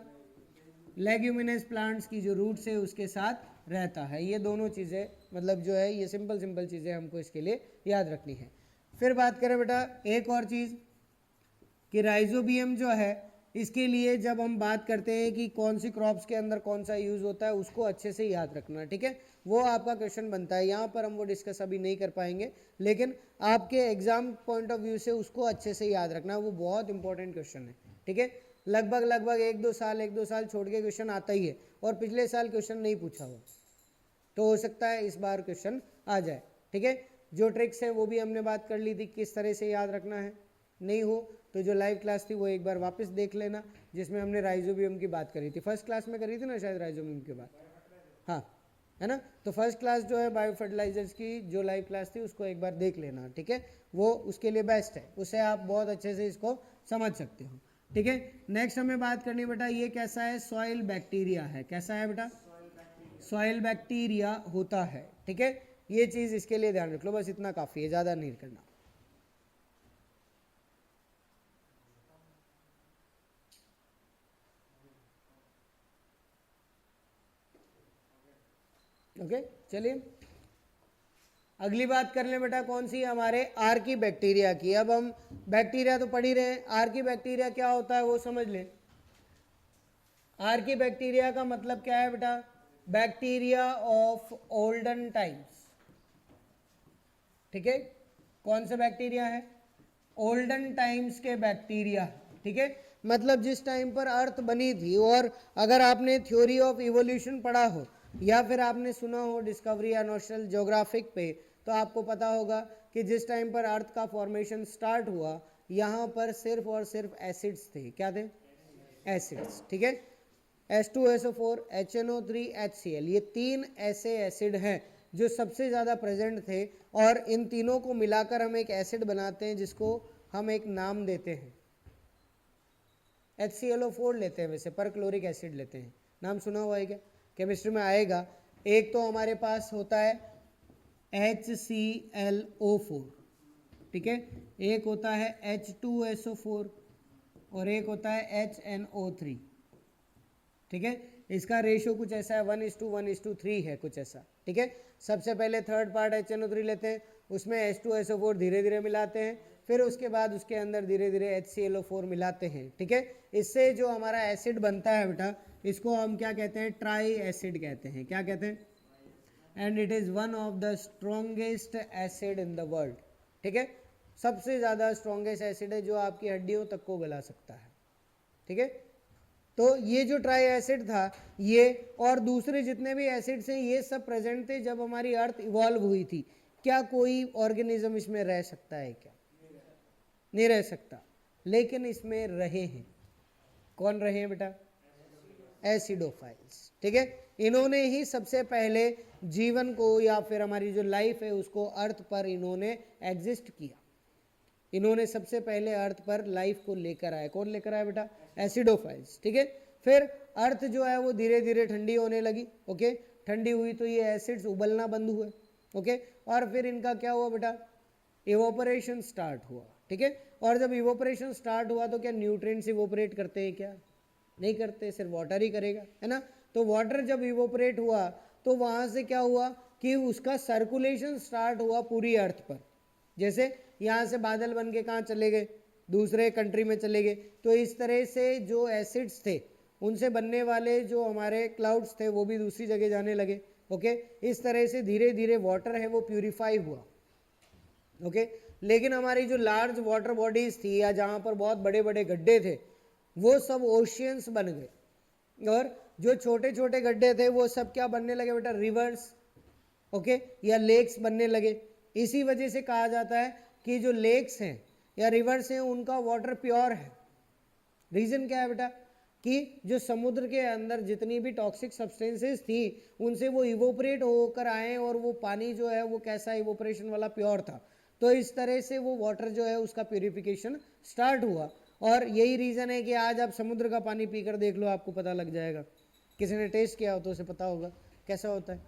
लेग्यूमिनस प्लांट्स की जो रूट्स है उसके साथ रहता है। ये दोनों चीज़ें मतलब जो है ये सिंपल सिंपल चीज़ें हमको इसके लिए याद रखनी है। फिर बात करें बेटा एक और चीज़ कि राइजोबियम जो है इसके लिए जब हम बात करते हैं कि कौन सी क्रॉप्स के अंदर कौन सा यूज़ होता है उसको अच्छे से याद रखना, ठीक है। वो आपका क्वेश्चन बनता है, यहाँ पर हम वो डिस्कस अभी नहीं कर पाएंगे, लेकिन आपके एग्जाम पॉइंट ऑफ व्यू से उसको अच्छे से याद रखना, वो बहुत इंपॉर्टेंट क्वेश्चन है, ठीक है। लगभग 1-2 साल छोड़ के क्वेश्चन आता ही है, और पिछले साल क्वेश्चन नहीं पूछा हुआ, तो हो सकता है इस बार क्वेश्चन आ जाए, ठीक है। जो ट्रिक्स है वो भी हमने बात कर ली थी किस तरह से याद रखना है। नहीं हो तो जो लाइव क्लास थी वो एक बार वापस देख लेना, जिसमें हमने राइजोबियम की बात करी थी, फर्स्ट क्लास में करी थी ना शायद राइजोबियम की बात, हाँ है ना। तो फर्स्ट क्लास जो है बायो फर्टिलाइजर्स की जो लाइव क्लास थी उसको एक बार देख लेना, ठीक है। वो उसके लिए बेस्ट है, उससे आप बहुत अच्छे से इसको समझ सकते हो, ठीक है। नेक्स्ट हमें बात करनी बेटा, ये कैसा है? सॉइल बैक्टीरिया है। कैसा है बेटा? सॉइल बैक्टीरिया होता है, ठीक है। ये चीज़ इसके लिए ध्यान रख लो, बस इतना काफ़ी है, ज़्यादा नहीं करना। ओके चलिए अगली बात कर लें बेटा, कौन सी? हमारे आर्की बैक्टीरिया की। अब हम बैक्टीरिया तो पढ़ ही रहे हैं, आर्की बैक्टीरिया क्या होता है वो समझ लें। आर्की बैक्टीरिया का मतलब क्या है बेटा? बैक्टीरिया ऑफ ओल्डन टाइम्स, ठीक है। कौन सा बैक्टीरिया है? ओल्डन टाइम्स के बैक्टीरिया, ठीक है। मतलब जिस टाइम पर अर्थ बनी थी, और अगर आपने थ्योरी ऑफ इवोल्यूशन पढ़ा हो या फिर आपने सुना हो डिस्कवरी या नेशनल ज्योग्राफिक पे, तो आपको पता होगा कि जिस टाइम पर अर्थ का फॉर्मेशन स्टार्ट हुआ यहाँ पर सिर्फ और सिर्फ एसिड्स थे। क्या थे? एसिड्स, ठीक है। H2SO4, HNO3, HCl, ये 3 ऐसे एसिड हैं जो सबसे ज़्यादा प्रेजेंट थे, और इन तीनों को मिलाकर हम एक एसिड बनाते हैं जिसको हम एक नाम देते हैं। HClO4 लेते हैं, वैसे पर क्लोरिक एसिड लेते हैं। नाम सुना हुआ है क्या? केमिस्ट्री में आएगा। एक तो हमारे पास होता है HClO4, ठीक है, एक होता है H2SO4 और एक होता है HNO3, ठीक है। इसका रेशियो कुछ ऐसा है 1:1:3 है, कुछ ऐसा, ठीक है। सबसे पहले थर्ड पार्ट HNO3 लेते हैं, उसमें H2SO4 धीरे धीरे मिलाते हैं, फिर उसके बाद उसके अंदर धीरे धीरे HClO4 मिलाते हैं, ठीक है। इससे जो हमारा एसिड बनता है बेटा, इसको हम क्या कहते हैं? ट्राई एसिड कहते हैं। क्या कहते हैं? And it is one of the strongest acid in the world, ठीक है। सबसे ज़्यादा स्ट्रॉन्गेस्ट एसिड है जो आपकी हड्डियों तक को गला सकता है, ठीक है। तो ये जो ट्राई एसिड था, ये और दूसरे जितने भी एसिड्स हैं, ये सब प्रेजेंट थे जब हमारी अर्थ इवॉल्व हुई थी। क्या कोई ऑर्गेनिज्म इसमें रह सकता है क्या? नहीं रह सकता, लेकिन इसमें रहे हैं। कौन रहे हैं बेटा? एसिडोफाइल्स, ठीक है। इन्होंने ही सबसे पहले जीवन को या फिर हमारी जो लाइफ है उसको अर्थ पर इन्होंने एग्जिस्ट किया। इन्होंने सबसे पहले अर्थ पर लाइफ को लेकर आए। कौन लेकर आया बेटा? एसिडोफाइल्स, ठीक है। फिर अर्थ जो है वो धीरे धीरे ठंडी होने लगी, ओके। ठंडी हुई तो ये एसिड्स उबलना बंद हुए, ओके। और फिर इनका क्या हुआ बेटा? इवोपरेशन स्टार्ट हुआ, ठीक है। और जब इवोपरेशन स्टार्ट हुआ तो क्या न्यूट्रिएंट्स इवोपरेट करते हैं क्या? नहीं करते, सिर्फ वाटर ही करेगा, है ना। तो वाटर जब इवोपरेट हुआ तो वहाँ से क्या हुआ कि उसका सर्कुलेशन स्टार्ट हुआ पूरी अर्थ पर। जैसे यहाँ से बादल बन के कहाँ चले गए? दूसरे कंट्री में चले गए। तो इस तरह से जो एसिड्स थे उनसे बनने वाले जो हमारे क्लाउड्स थे वो भी दूसरी जगह जाने लगे, ओके। इस तरह से धीरे धीरे वाटर है वो प्यूरिफाई हुआ, ओके। लेकिन हमारी जो लार्ज वाटर बॉडीज थी या जहाँ पर बहुत बड़े बड़े गड्ढे थे वो सब ओशियंस बन गए, और जो छोटे छोटे गड्ढे थे वो सब क्या बनने लगे बेटा? रिवर्स, ओके, या लेक्स बनने लगे। इसी वजह से कहा जाता है कि जो लेक्स हैं या रिवर्स हैं उनका वाटर प्योर है। रीजन क्या है बेटा? कि जो समुद्र के अंदर जितनी भी टॉक्सिक सब्सटेंसेस थी उनसे वो इवोपरेट होकर आए, और वो पानी जो है वो कैसा इवोपरेशन वाला? प्योर था। तो इस तरह से वो वाटर जो है उसका प्यूरिफिकेशन स्टार्ट हुआ। और यही रीज़न है कि आज आप समुद्र का पानी पीकर देख लो, आपको पता लग जाएगा। किसी ने टेस्ट किया हो तो उसे पता होगा कैसा होता है।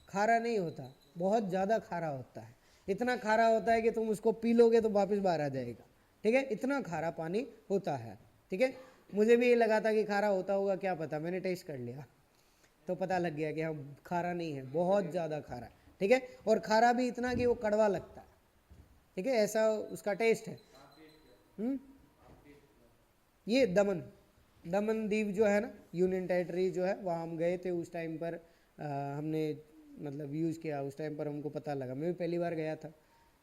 खारा नहीं होता, बहुत ज़्यादा खारा होता है। इतना खारा होता है कि तुम उसको पी लोगे तो वापस बाहर आ जाएगा, ठीक है। इतना खारा पानी होता है, ठीक है। मुझे भी ये लगा था कि खारा होता होगा, क्या पता, मैंने टेस्ट कर लिया तो पता लग गया कि हाँ खारा नहीं है, बहुत ज़्यादा खारा, ठीक है। और खारा भी इतना कि वो कड़वा लगता है, ठीक है, ऐसा उसका टेस्ट है। ये दमन दीव जो है ना, यूनियन टेरिटरी जो है, वहाँ हम गए थे। उस टाइम पर हमने मतलब यूज़ किया, उस टाइम पर हमको पता लगा। मैं भी पहली बार गया था,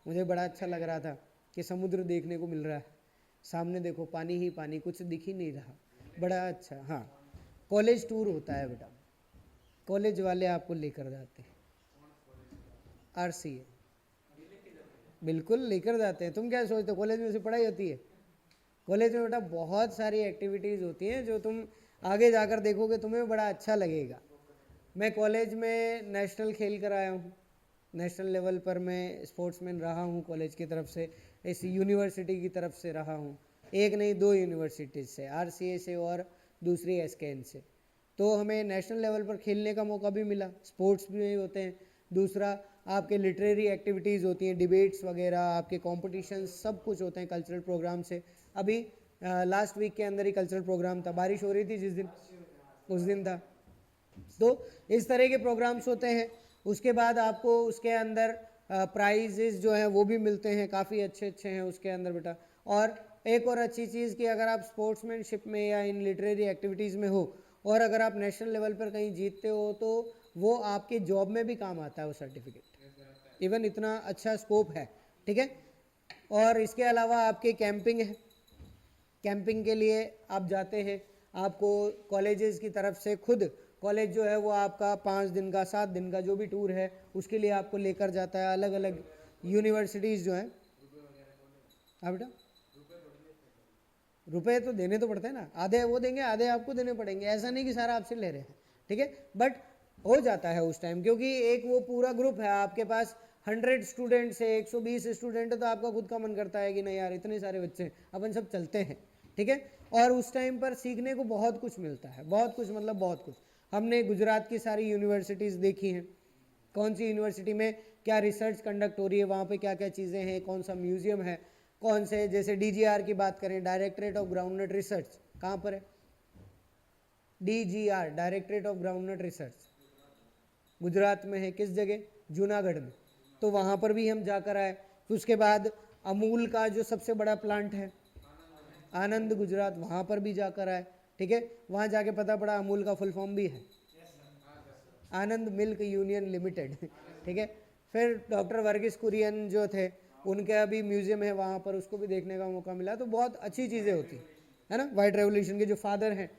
मुझे बड़ा अच्छा लग रहा था कि समुद्र देखने को मिल रहा है। सामने देखो पानी ही पानी, कुछ दिख ही नहीं रहा, बड़ा अच्छा। हाँ, कॉलेज टूर होता है बेटा, कॉलेज वाले आपको लेकर जाते हैं। RCA बिल्कुल लेकर जाते हैं। तुम क्या सोचते हो कॉलेज में से पढ़ाई होती है? कॉलेज में बेटा बहुत सारी एक्टिविटीज़ होती हैं जो तुम आगे जाकर देखोगे, तुम्हें बड़ा अच्छा लगेगा। मैं कॉलेज में नेशनल खेल कर आया हूँ, नेशनल लेवल पर मैं स्पोर्ट्समैन रहा हूँ कॉलेज की तरफ से, इस यूनिवर्सिटी की तरफ से रहा हूँ। एक नहीं, 2 यूनिवर्सिटीज़ से, RCA से और दूसरी SKN से। तो हमें नेशनल लेवल पर खेलने का मौका भी मिला, स्पोर्ट्स भी होते हैं। दूसरा आपके लिटरेरी एक्टिविटीज़ होती हैं, डिबेट्स वगैरह, आपके कॉम्पिटिशन सब कुछ होते हैं कल्चरल प्रोग्राम से। अभी लास्ट वीक के अंदर ही कल्चरल प्रोग्राम था, बारिश हो रही थी जिस दिन, उस दिन था। तो इस तरह के प्रोग्राम्स होते हैं। उसके बाद आपको उसके अंदर प्राइजेस जो हैं वो भी मिलते हैं, काफ़ी अच्छे अच्छे हैं उसके अंदर बेटा। और एक और अच्छी चीज़ कि अगर आप स्पोर्ट्समैनशिप में या इन लिटरेरी एक्टिविटीज़ में हो और अगर आप नेशनल लेवल पर कहीं जीतते हो तो वो आपके जॉब में भी काम आता है वो सर्टिफिकेट। इवन इतना अच्छा स्कोप है, ठीक है। और इसके अलावा आपके कैंपिंग है, कैंपिंग के लिए आप जाते हैं, आपको कॉलेजेस की तरफ से खुद कॉलेज जो है वो आपका 5 दिन का 7 दिन का जो भी टूर है उसके लिए आपको लेकर जाता है। अलग अलग यूनिवर्सिटीज़ जो हैं। हाँ बेटा, रुपए तो देने तो पड़ते हैं ना, आधे वो देंगे आधे आपको देने पड़ेंगे, ऐसा नहीं कि सारा आपसे ले रहे हैं, ठीक है। बट हो जाता है उस टाइम, क्योंकि एक वो पूरा ग्रुप है, आपके पास 100 स्टूडेंट्स है, 120 स्टूडेंट है, तो आपका खुद का मन करता है कि नहीं यार इतने सारे बच्चे हैं, अपन सब चलते हैं, ठीक है। और उस टाइम पर सीखने को बहुत कुछ मिलता है, बहुत कुछ मतलब बहुत कुछ। हमने गुजरात की सारी यूनिवर्सिटीज़ देखी हैं, कौन सी यूनिवर्सिटी में क्या रिसर्च कंडक्ट हो रही है, वहाँ पे क्या क्या चीज़ें हैं, कौन सा म्यूजियम है, कौन से, जैसे डीजीआर की बात करें, डायरेक्टरेट ऑफ ग्राउंडनट रिसर्च, कहाँ पर है DGR, directorate of groundnut research, Gujarat में है, किस जगह, जूनागढ़ में, तो वहाँ पर भी हम जाकर आए। फिर उसके बाद अमूल का जो सबसे बड़ा प्लांट है आनंद गुजरात, वहाँ पर भी जाकर आए, ठीक है। वहाँ जाके पता पड़ा अमूल का फुल फॉर्म भी है आनंद मिल्क यूनियन लिमिटेड, ठीक है। फिर डॉक्टर वर्गीस कुरियन जो थे, उनका भी म्यूजियम है वहाँ पर, उसको भी देखने का मौका मिला। तो बहुत अच्छी चीज़ें होती है ना। वाइट रेवोल्यूशन के जो फादर हैं,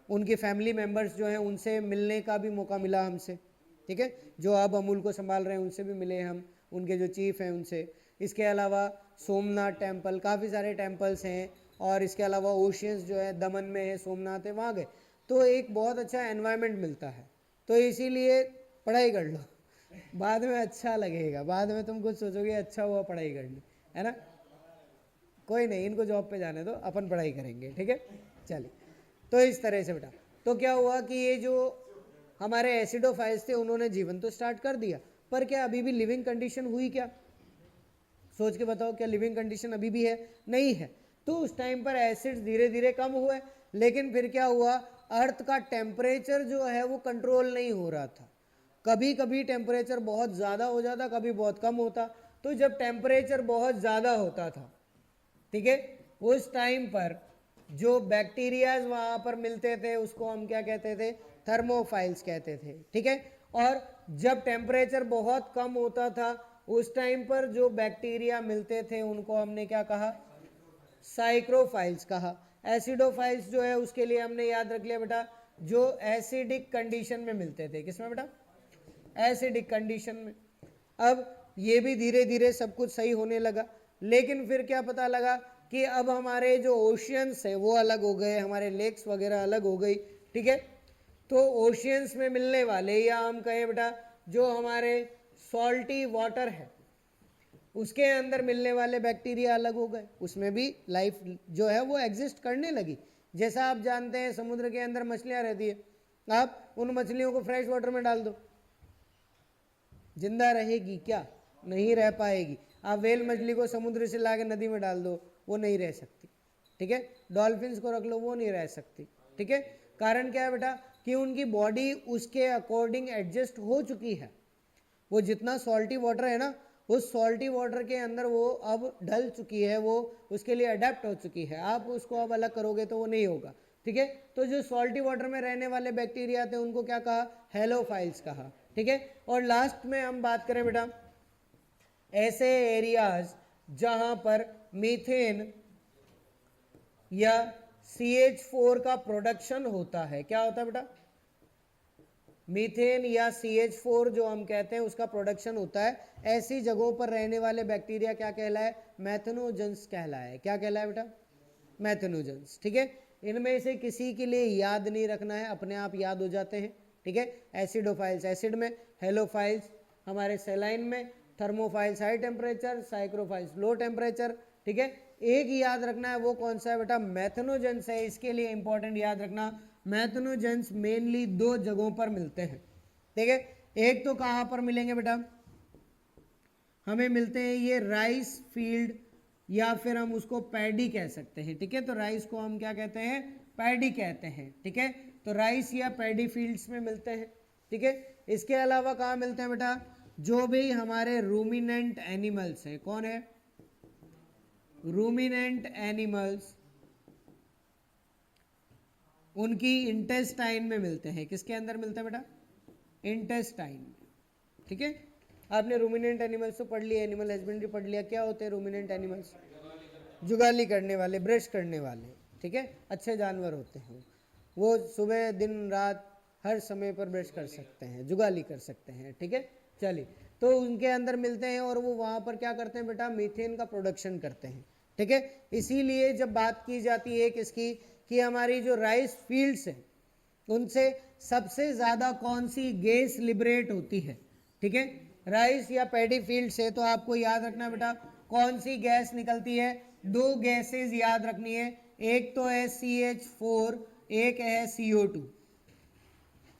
उनके फैमिली मेम्बर्स जो हैं, उनसे मिलने का भी मौका मिला हमसे, ठीक है। जो अब अमूल को संभाल रहे हैं उनसे भी मिले हम, उनके जो चीफ हैं उनसे। इसके अलावा सोमनाथ टेम्पल, काफ़ी सारे टेम्पल्स हैं, और इसके अलावा ओशियंस जो है दमन में है, सोमनाथ है, वहाँ गए। तो एक बहुत अच्छा एनवायरनमेंट मिलता है, तो इसीलिए पढ़ाई कर लो, बाद में अच्छा लगेगा, बाद में तुम कुछ सोचोगे अच्छा हुआ पढ़ाई करनी, है ना। कोई नहीं, इनको जॉब पे जाने दो, अपन पढ़ाई करेंगे, ठीक है। चलिए, तो इस तरह से बेटा, तो क्या हुआ कि ये जो हमारे एसिडोफाइल्स थे उन्होंने जीवन तो स्टार्ट कर दिया, पर क्या अभी भी लिविंग कंडीशन हुई क्या? सोच के बताओ, क्या लिविंग कंडीशन अभी भी है? नहीं है। तो उस टाइम पर एसिड्स धीरे धीरे कम हुए, लेकिन फिर क्या हुआ, अर्थ का टेम्परेचर जो है वो कंट्रोल नहीं हो रहा था। कभी कभी टेम्परेचर बहुत ज़्यादा हो जाता, कभी बहुत कम होता। तो जब टेम्परेचर बहुत ज़्यादा होता था, ठीक है, उस टाइम पर जो बैक्टीरियाज वहाँ पर मिलते थे उसको हम क्या कहते थे, थर्मोफाइल्स कहते थे, ठीक है। और जब टेम्परेचर बहुत कम होता था उस टाइम पर जो बैक्टीरिया मिलते थे उनको हमने क्या कहा, साइक्रोफाइल्स कहा। एसिडोफाइल्स जो है उसके लिए हमने याद रख लिया बेटा, जो एसिडिक कंडीशन में मिलते थे। किसमें बेटा? एसिडिक कंडीशन में। अब ये भी धीरे धीरे सब कुछ सही होने लगा, लेकिन फिर क्या पता लगा कि अब हमारे जो ओशियंस है वो अलग हो गए, हमारे लेक्स वगैरह अलग हो गई, ठीक है। तो ओशियंस में मिलने वाले, या हम कहें बेटा जो हमारे सॉल्टी वाटर है उसके अंदर मिलने वाले बैक्टीरिया अलग हो गए, उसमें भी लाइफ जो है वो एग्जिस्ट करने लगी। जैसा आप जानते हैं समुद्र के अंदर मछलियां रहती है, आप उन मछलियों को फ्रेश वाटर में डाल दो, जिंदा रहेगी क्या? नहीं रह पाएगी। आप वेल मछली को समुद्र से लाके नदी में डाल दो, वो नहीं रह सकती, ठीक है। डॉल्फिन्स को रख लो, वो नहीं रह सकती, ठीक है। कारण क्या है बेटा, कि उनकी बॉडी उसके अकॉर्डिंग एडजस्ट हो चुकी है। वो जितना सॉल्टी वाटर है ना, उस सॉल्टी वाटर के अंदर वो अब ढल चुकी है, वो उसके लिए अडेप्ट हो चुकी है। आप उसको अब अलग करोगे तो वो नहीं होगा, ठीक है। तो जो सॉल्टी वाटर में रहने वाले बैक्टीरिया थे उनको क्या कहा, हेलोफाइल्स कहा, ठीक है। और लास्ट में हम बात करें बेटा ऐसे एरियाज जहां पर मीथेन या CH4 का प्रोडक्शन होता है। क्या होता है बेटा? मीथेन या CH4 जो हम कहते हैं उसका प्रोडक्शन होता है। ऐसी जगहों पर रहने वाले बैक्टीरिया क्या कहलाए? मैथनोजेंस कहलाए। क्या कहलाए बेटा? मैथनोजेंस, ठीक है। इनमें से किसी के लिए याद नहीं रखना है, अपने आप याद हो जाते हैं, ठीक है। एसिडोफाइल्स एसिड में, हेलोफाइल्स हमारे सेलाइन में, thermophiles high temperature, साइक्रोफाइल्स low temperature, ठीक है। एक ही याद रखना है, वो कौन सा है बेटा? मैथनोजेंस है। इसके लिए इंपॉर्टेंट याद रखना, मैथनोजेंस मेनली दो जगहों पर मिलते हैं, ठीक है। एक तो कहाँ पर मिलेंगे बेटा? हमें मिलते हैं ये राइस फील्ड, या फिर हम उसको पैडी कह सकते हैं, ठीक है। तो राइस को हम क्या कहते हैं? पैडी कहते हैं, ठीक है। तो राइस या पैडी फील्ड्स में मिलते हैं, ठीक है। इसके अलावा कहाँ मिलते हैं बेटा? जो भी हमारे रूमिनेंट एनिमल्स हैं, कौन है? रूमिनेंट एनिमल्स, उनकी इंटेस्टाइन में मिलते हैं। किसके अंदर मिलते हैं बेटा? इंटेस्टाइन में, ठीक है। आपने रूमिनेंट एनिमल्स तो पढ़ लिया, एनिमल हस्बेंड्री पढ़ लिया। क्या होते हैं रूमिनेंट एनिमल्स? जुगाली करने वाले, ब्रश करने वाले, ठीक है। अच्छे जानवर होते हैं वो सुबह दिन रात हर समय पर ब्रश कर सकते हैं, जुगाली कर सकते हैं, ठीक है। चलिए, तो उनके अंदर मिलते हैं और वो वहाँ पर क्या करते हैं बेटा? मीथेन का प्रोडक्शन करते हैं, ठीक है। इसीलिए जब बात की जाती है किसकी, कि हमारी जो राइस फील्ड्स हैं उनसे सबसे ज्यादा कौन सी गैस लिबरेट होती है, ठीक है, राइस या पैडी फील्ड से, तो आपको याद रखना बेटा कौन सी गैस निकलती है, दो गैसेस याद रखनी है, एक तो है CH4, एक है CO2,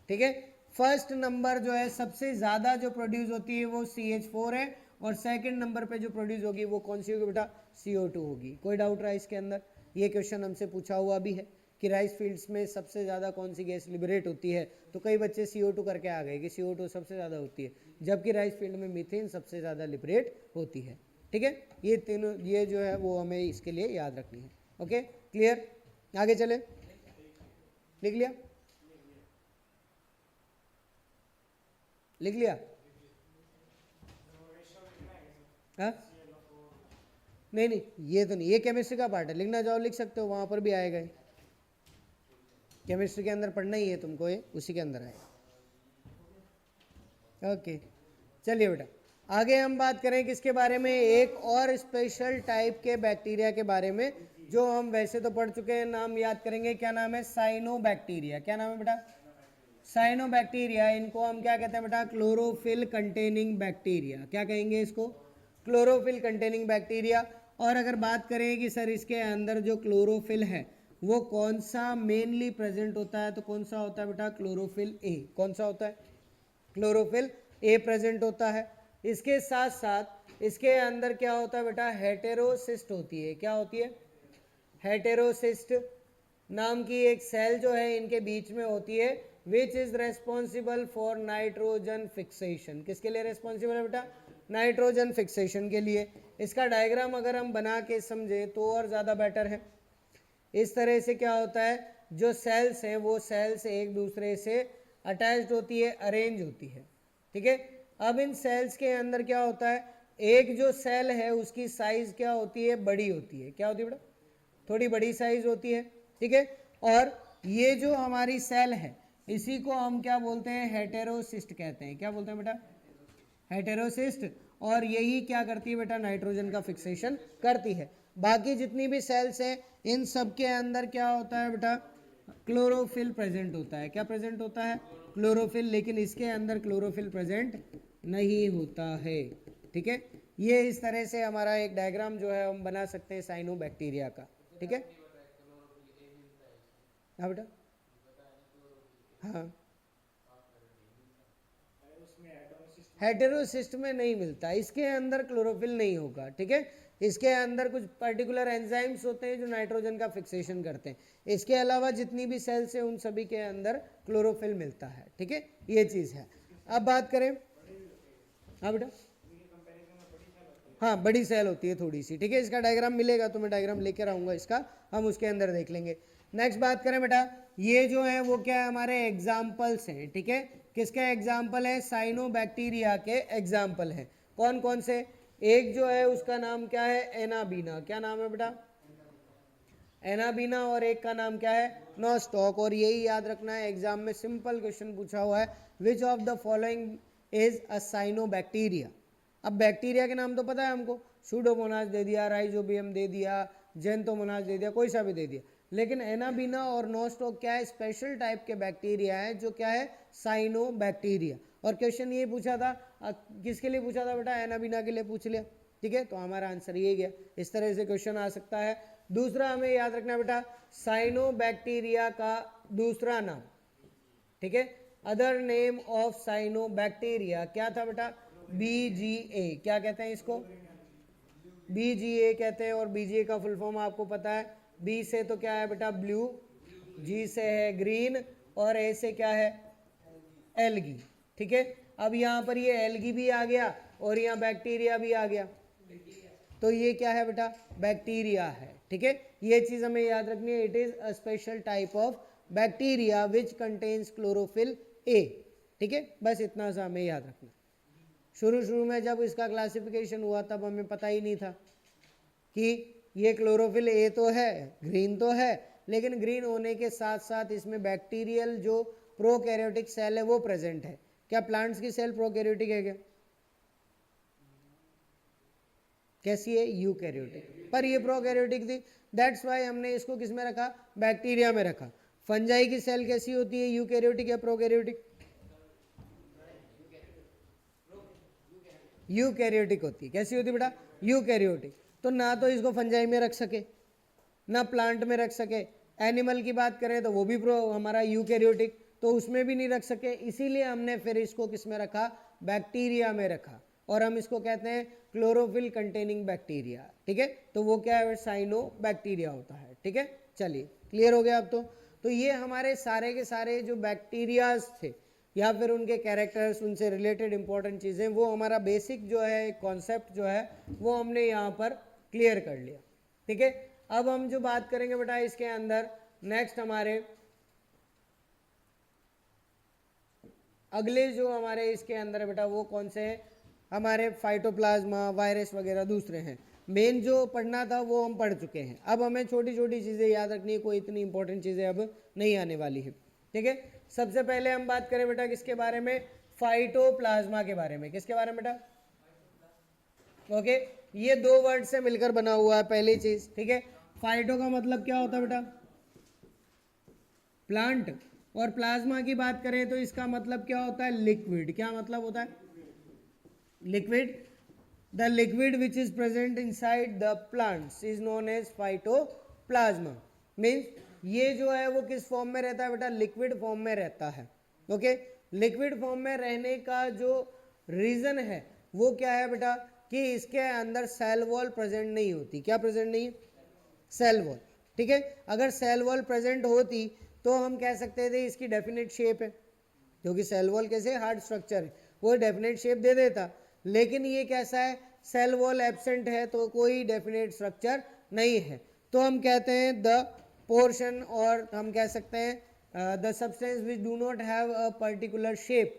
ठीक है। फर्स्ट नंबर जो है सबसे ज्यादा जो प्रोड्यूस होती है वो CH4 है, और सेकंड नंबर पे जो प्रोड्यूस होगी वो कौन सी होगी बेटा, CO2 होगी। कोई डाउट रहा इसके अंदर? ये क्वेश्चन हमसे पूछा हुआ भी है कि राइस फील्ड्स में सबसे ज़्यादा कौन सी गैस लिबरेट होती है, तो कई बच्चे CO2 करके आ गए कि CO2 सबसे ज़्यादा होती है, जबकि राइस फील्ड में मीथेन सबसे ज़्यादा लिबरेट होती है, ठीक है। ये तीनों, ये जो है वो हमें इसके लिए याद रखनी है। Okay, clear? आगे चले, लिख लिया, लिख लिया? हाँ, नहीं नहीं, ये तो नहीं, ये केमिस्ट्री का पार्ट है, लिखना चाहो लिख सकते हो, वहां पर भी आएगा, केमिस्ट्री के अंदर पढ़ना ही है तुमको, ये उसी के अंदर आएगा। ओके, चलिए बेटा आगे हम बात करें किसके बारे में, एक और स्पेशल टाइप के बैक्टीरिया के बारे में, जो हम वैसे तो पढ़ चुके हैं, नाम याद करेंगे, क्या नाम है, साइनोबैक्टीरिया। क्या नाम है बेटा, साइनोबैक्टीरिया। इनको हम क्या कहते हैं बेटा, क्लोरोफिल कंटेनिंग बैक्टीरिया। क्या कहेंगे इसको, क्लोरोफिल कंटेनिंग बैक्टीरिया। और अगर बात करें कि सर इसके अंदर जो क्लोरोफिल है वो कौन सा मेनली प्रेजेंट होता है, तो कौन सा होता है बेटा, क्लोरोफिल ए। कौन सा होता है, क्लोरोफिल ए प्रेजेंट होता है। इसके साथ साथ इसके अंदर क्या होता है बेटा, हेटेरोसिस्ट होती है। क्या होती है, हेटेरोसिस्ट नाम की एक सेल जो है इनके बीच में होती है, which is responsible for nitrogen fixation. किसके लिए रेस्पॉन्सिबल है बेटा, नाइट्रोजन फिक्सेशन के लिए। इसका डायग्राम अगर हम बना के समझे तो और ज़्यादा बेटर है। इस तरह से क्या होता है, जो सेल्स हैं वो सेल्स एक दूसरे से अटैच्ड होती है, अरेंज होती है, ठीक है। अब इन सेल्स के अंदर क्या होता है, एक जो सेल है उसकी साइज क्या होती है, बड़ी होती है। क्या होती है बेटा, थोड़ी बड़ी साइज होती है, ठीक है। और ये जो हमारी सेल है इसी को हम क्या बोलते हैं, हेटेरोसिस्ट कहते हैं। क्या बोलते हैं बेटा, हेटेरोसिस्ट। और यही क्या करती है बेटा, नाइट्रोजन का फिक्सेशन करती है। बाकी जितनी भी सेल्स हैं इन सब के अंदर क्या होता है बेटा, क्लोरोफिल प्रेजेंट होता है। क्या प्रेजेंट होता है, क्लोरोफिल। लेकिन इसके अंदर क्लोरोफिल प्रेजेंट नहीं होता है, ठीक है। ये इस तरह से हमारा एक डायग्राम जो है हम बना सकते हैं साइनोबैक्टीरिया का, ठीक है। हाँ बेटा, हाँ, हेटेरोसिस्ट में नहीं मिलता, इसके अंदर क्लोरोफिल नहीं होगा, ठीक है। इसके अंदर कुछ पर्टिकुलर एंजाइम्स होते हैं जो नाइट्रोजन का फिक्सेशन करते हैं। इसके अलावा जितनी भी सेल्स हैं उन सभी के अंदर क्लोरोफिल मिलता है, ठीक है, ये चीज़ है। अब बात करें, हाँ बेटा, हाँ बड़ी सेल होती है थोड़ी सी, ठीक है। इसका डायग्राम मिलेगा तो मैं डायग्राम लेकर आऊँगा इसका, हम उसके अंदर देख लेंगे। नेक्स्ट बात करें बेटा, ये जो है वो क्या है, हमारे एग्जाम्पल्स हैं, ठीक है। किसके एग्जाम्पल है, साइनोबैक्टीरिया के एग्जाम्पल हैं। कौन कौन से, एक जो है उसका नाम क्या है, एनाबीना। क्या नाम है बेटा, एनाबीना। और एक का नाम क्या है, नोस्टॉक। और यही याद रखना है, एग्जाम में सिंपल क्वेश्चन पूछा हुआ है, which of the following is a cyanobacteria. अब बैक्टीरिया के नाम तो पता है हमको, सूडोमोनास दे दिया, राइजोबियम दे दिया, जेंतोमोनास दे दिया, कोई सा भी दे दिया। लेकिन एनाबीना और नोस्टॉक क्या है, स्पेशल टाइप के बैक्टीरिया है जो क्या है, साइनोबैक्टीरिया। और क्वेश्चन ये पूछा था, किसके लिए पूछा था बेटा, एनाबीना के लिए पूछ लिया, ठीक है। तो हमारा आंसर ये गया। इस तरह से क्वेश्चन आ सकता है। दूसरा हमें याद रखना बेटा, साइनोबैक्टीरिया का दूसरा नाम, ठीक है, अदर नेम ऑफ साइनोबैक्टीरिया क्या था बेटा, BGA। क्या कहते हैं इसको, BGA कहते हैं। और BGA का फुल फॉर्म आपको पता है, B से तो क्या है बेटा, ब्लू, G से है ग्रीन, और A से क्या है, एल्गी, ठीक है। अब यहाँ पर ये एल्गी भी आ गया और यहाँ बैक्टीरिया भी आ गया, तो ये क्या है बेटा, बैक्टीरिया है, ठीक है। ये चीज हमें याद रखनी है, it is a special type of bacteria which contains chlorophyll a, ठीक है। बस इतना सा हमें याद रखना। शुरू में जब इसका क्लासिफिकेशन हुआ तब हमें पता ही नहीं था कि ये क्लोरोफिल ए तो है, ग्रीन तो है, लेकिन ग्रीन होने के साथ साथ इसमें बैक्टीरियल जो प्रोकैरियोटिक सेल है वो प्रेजेंट है। क्या प्लांट्स की सेल प्रोकैरियोटिक है क्या, कैसी है, यूकैरियोटिक, पर ये प्रोकैरियोटिक थी, दैट्स वाई हमने इसको किस में रखा, बैक्टीरिया में रखा। फंजाई की सेल कैसी होती है, यूकैरियोटिक या प्रोकैरियोटिक, यूकैरियोटिक होती है। कैसी होती है बेटा, यूकैरियोटिक। तो ना तो इसको फंजाई में रख सके ना प्लांट में रख सके, एनिमल की बात करें तो वो भी हमारा यूकैरियोटिक, तो उसमें भी नहीं रख सके, इसीलिए हमने फिर इसको किस में रखा, बैक्टीरिया में रखा, और हम इसको कहते हैं क्लोरोफिल कंटेनिंग बैक्टीरिया। ठीक है, तो वो क्या है, साइनो बैक्टीरिया होता है। ठीक है, चलिए क्लियर हो गया अब तो ये हमारे सारे के सारे जो बैक्टीरियाज थे या फिर उनके कैरेक्टर्स, उनसे रिलेटेड इंपॉर्टेंट चीज़ें, वो हमारा बेसिक जो है कॉन्सेप्ट जो है वो हमने यहाँ पर क्लियर कर लिया। ठीक है, अब हम जो बात करेंगे बेटा इसके अंदर नेक्स्ट हमारे अगले जो हमारे इसके अंदर बेटा वो कौन से हैं, हमारे फाइटोप्लाज्मा, वायरस वगैरह दूसरे हैं। मेन जो पढ़ना था वो हम पढ़ चुके हैं, अब हमें छोटी छोटी चीज़ें याद रखनी है, कोई इतनी इंपॉर्टेंट चीज़ें अब नहीं आने वाली है। ठीक है, सबसे पहले हम बात करें बेटा किसके बारे में, फाइटोप्लाज्मा के बारे में। किसके बारे में बेटा, ओके, ये दो वर्ड से मिलकर बना हुआ है पहली चीज। ठीक है, फाइटो का मतलब क्या होता है बेटा, प्लांट, और प्लाज्मा की बात करें तो इसका मतलब क्या होता है, लिक्विड। क्या मतलब होता है, liquid. The liquid which is present inside the plants is known as phytoplasma. Means ये जो है वो किस फॉर्म में रहता है बेटा, लिक्विड फॉर्म में रहता है। ओके, लिक्विड फॉर्म में रहने का जो रीजन है वो क्या है बेटा, कि इसके अंदर सेल वॉल प्रेजेंट नहीं होती। क्या प्रेजेंट नहीं है, सेल वॉल। ठीक है, अगर सेल वॉल प्रेजेंट होती तो हम कह सकते थे इसकी डेफिनेट शेप है, क्योंकि सेल वॉल कैसे हार्ड स्ट्रक्चर है, वो डेफिनेट शेप दे देता। लेकिन ये कैसा है, सेल वॉल एब्सेंट है तो कोई डेफिनेट स्ट्रक्चर नहीं है, तो हम कहते हैं द पोर्शन, और हम कह सकते हैं the substance which do not have a particular shape,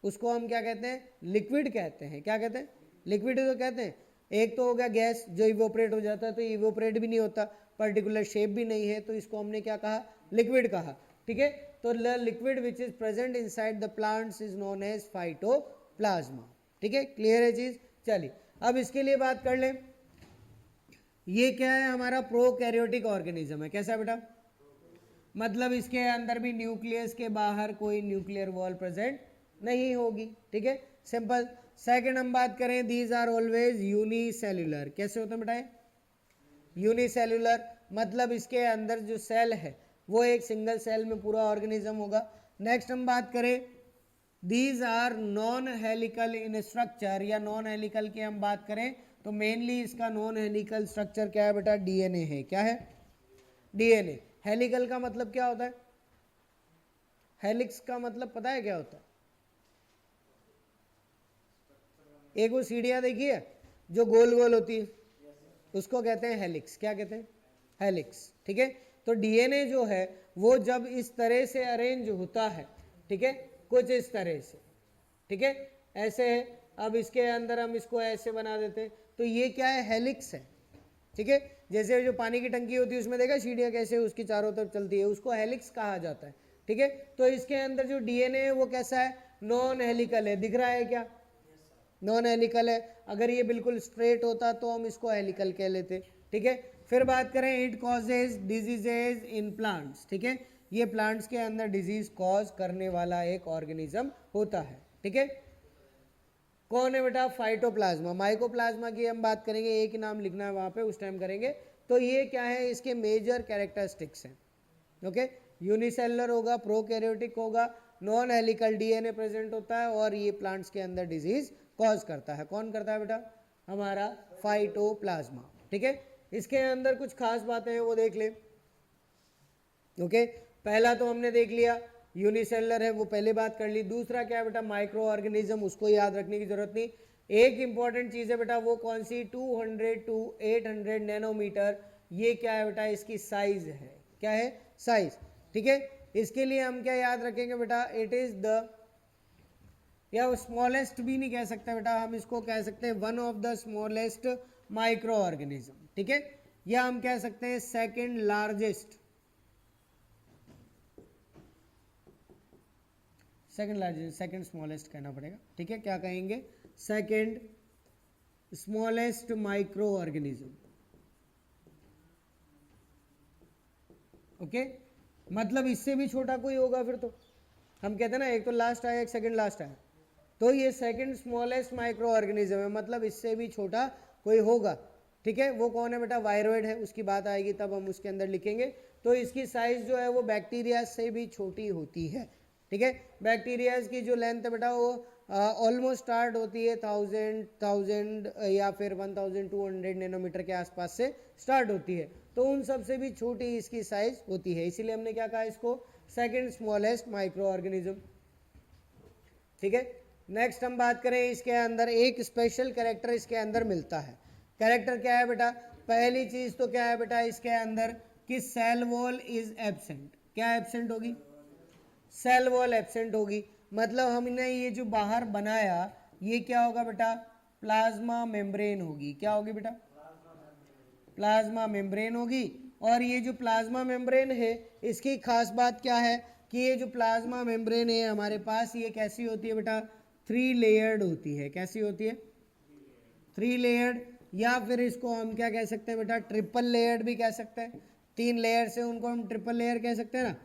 उसको हम क्या कहते हैं, लिक्विड कहते हैं। क्या कहते हैं, लिक्विड तो कहते हैं। एक तो हो गया गैस जो इवोपरेट हो जाता है, तो इवोपरेट भी नहीं होता, पर्टिकुलर शेप भी नहीं है, तो इसको हमने क्या कहा, लिक्विड कहा। ठीक है, तो liquid which is present inside the plants is known as phytoplasma. ठीक है, क्लियर है चीज। चलिए अब इसके लिए बात कर लें, ये क्या है, हमारा प्रोकैरियोटिक ऑर्गेनिज्म है। कैसा बेटा, मतलब इसके अंदर भी न्यूक्लियस के बाहर कोई न्यूक्लियर वॉल प्रेजेंट नहीं होगी। ठीक है, सिंपल। सेकंड हम बात करें, दीज आर ऑलवेज यूनिसेल्युलर। कैसे होते हैं बेटा, यूनिसेल्युलर, मतलब इसके अंदर जो सेल है वो एक सिंगल सेल में पूरा ऑर्गेनिज्म होगा। नेक्स्ट हम बात करें, these are non helical in structure, या नॉन हेलिकल की हम बात करें तो मेनली इसका नॉन हेलिकल स्ट्रक्चर क्या है बेटा, डीएनए है। क्या है, डीएनए। हेलिकल का मतलब क्या होता है, हेलिक्स का मतलब पता है क्या होता है, एक वो सीढ़ियां देखी है जो गोल गोल होती है, उसको कहते हैं हेलिक्स। क्या कहते हैं, हेलिक्स। ठीक है, तो डीएनए जो है वो जब इस तरह से अरेंज होता है, ठीक है, कुछ इस तरह से, ठीक है, ऐसे है, अब इसके अंदर हम इसको ऐसे बना देते हैं, तो ये क्या है, हेलिक्स है। ठीक है, जैसे जो पानी की टंकी होती है उसमें देखा सीढ़ियाँ कैसे उसकी चारों तरफ चलती है, उसको हेलिक्स कहा जाता है। ठीक है, तो इसके अंदर जो डीएनए है वो कैसा है, नॉन हेलिकल है। दिख रहा है क्या, नॉन हेलिकल है। अगर ये बिल्कुल स्ट्रेट होता तो हम इसको हेलिकल कह लेते। ठीक है, फिर बात करें, it causes diseases in plants. ठीक है, ये प्लांट्स के अंदर डिजीज कॉज करने वाला एक ऑर्गेनिज्म होता है। ठीक है, कौन है बेटा, फाइटोप्लाज्मा। माइकोप्लाज्मा की हम बात करेंगे, एक ही नाम लिखना है वहां पे, उस टाइम करेंगे। तो ये क्या है, इसके मेजर कैरेक्टरिस्टिक्स हैं। ओके, यूनिसेलुलर होगा, प्रोकैरियोटिक होगा, नॉन हेलिकल डीएनए प्रेजेंट होता है, और ये प्लांट्स के अंदर डिजीज कॉज करता है। कौन करता है बेटा, हमारा फाइटोप्लाज्मा। ठीक है, इसके अंदर कुछ खास बातें हैं वो देख ले। ओके, पहला तो हमने देख लिया यूनिसेलुलर है, वो पहले बात कर ली। दूसरा क्या है बेटा, माइक्रो ऑर्गेनिज्म, उसको याद रखने की जरूरत नहीं। एक इंपॉर्टेंट चीज है बेटा, वो कौन सी, 200 to 800 नैनोमीटर, ये क्या है बेटा, इसकी साइज है। क्या है, साइज। ठीक है, इसके लिए हम क्या याद रखेंगे बेटा, इट इज द, या स्मॉलेस्ट भी नहीं कह सकते बेटा, हम इसको कह सकते हैं one of the smallest micro organism. ठीक है, या हम कह सकते हैं second largest, second largest, second smallest कहना पड़ेगा। ठीक है, क्या कहेंगे, second smallest micro organism. Okay, मतलब इससे भी छोटा कोई होगा फिर तो हम कहते हैं ना, एक तो लास्ट आया एक सेकंड लास्ट आया, तो ये सेकंड स्मॉलेस्ट माइक्रो ऑर्गेनिज्म है, मतलब इससे भी छोटा कोई होगा। ठीक है, वो कौन है बेटा? वायरोइड है, उसकी बात आएगी तब हम उसके अंदर लिखेंगे। तो इसकी साइज जो है वो बैक्टीरिया से भी छोटी होती है। ठीक है, बैक्टीरिया की जो लेंथ है बेटा वो ऑलमोस्ट स्टार्ट होती है 1000 या फिर 1200 नैनोमीटर के आसपास से स्टार्ट होती है, तो उन सबसे भी छोटी इसकी साइज होती है, इसीलिए हमने क्या कहा इसको? Second smallest micro organism. ठीक है, नेक्स्ट हम बात करें, इसके अंदर एक स्पेशल कैरेक्टर इसके अंदर मिलता है। कैरेक्टर क्या है बेटा? पहली चीज तो क्या है बेटा इसके अंदर कि सेल वॉल इज एब्सेंट। क्या एब्सेंट होगी? सेल वॉल एब्सेंट होगी, मतलब हमने ये जो बाहर बनाया ये क्या होगा बेटा? प्लाज्मा मेम्ब्रेन होगी। क्या होगी बेटा? प्लाज्मा मेम्ब्रेन होगी। और ये जो प्लाज्मा मेम्ब्रेन है इसकी खास बात क्या है कि ये जो प्लाज्मा मेम्ब्रेन है हमारे पास, ये कैसी होती है बेटा? 3 लेयर्ड होती है। कैसी होती है? 3 लेयर्ड, या फिर इसको हम क्या कह सकते हैं बेटा? ट्रिपल लेयर्ड भी कह सकते हैं। 3 लेयर से उनको हम ट्रिपल लेयर कह सकते हैं ना।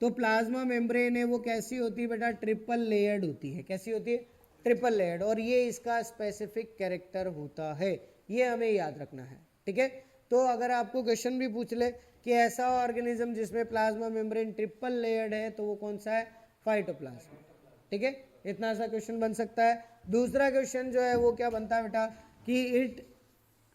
तो प्लाज्मा मेम्ब्रेन है वो कैसी होती है बेटा? ट्रिपल लेयर्ड होती है। कैसी होती है? ट्रिपल लेयर्ड, और ये इसका स्पेसिफिक कैरेक्टर होता है, ये हमें याद रखना है। ठीक है, तो अगर आपको क्वेश्चन भी पूछ ले कि ऐसा ऑर्गेनिज्म जिसमें प्लाज्मा मेम्ब्रेन ट्रिपल लेयर्ड है तो वो कौन सा है? फाइटोप्लाज्मा। ठीक है, इतना सा क्वेश्चन बन सकता है। दूसरा क्वेश्चन जो है वो क्या बनता है बेटा कि it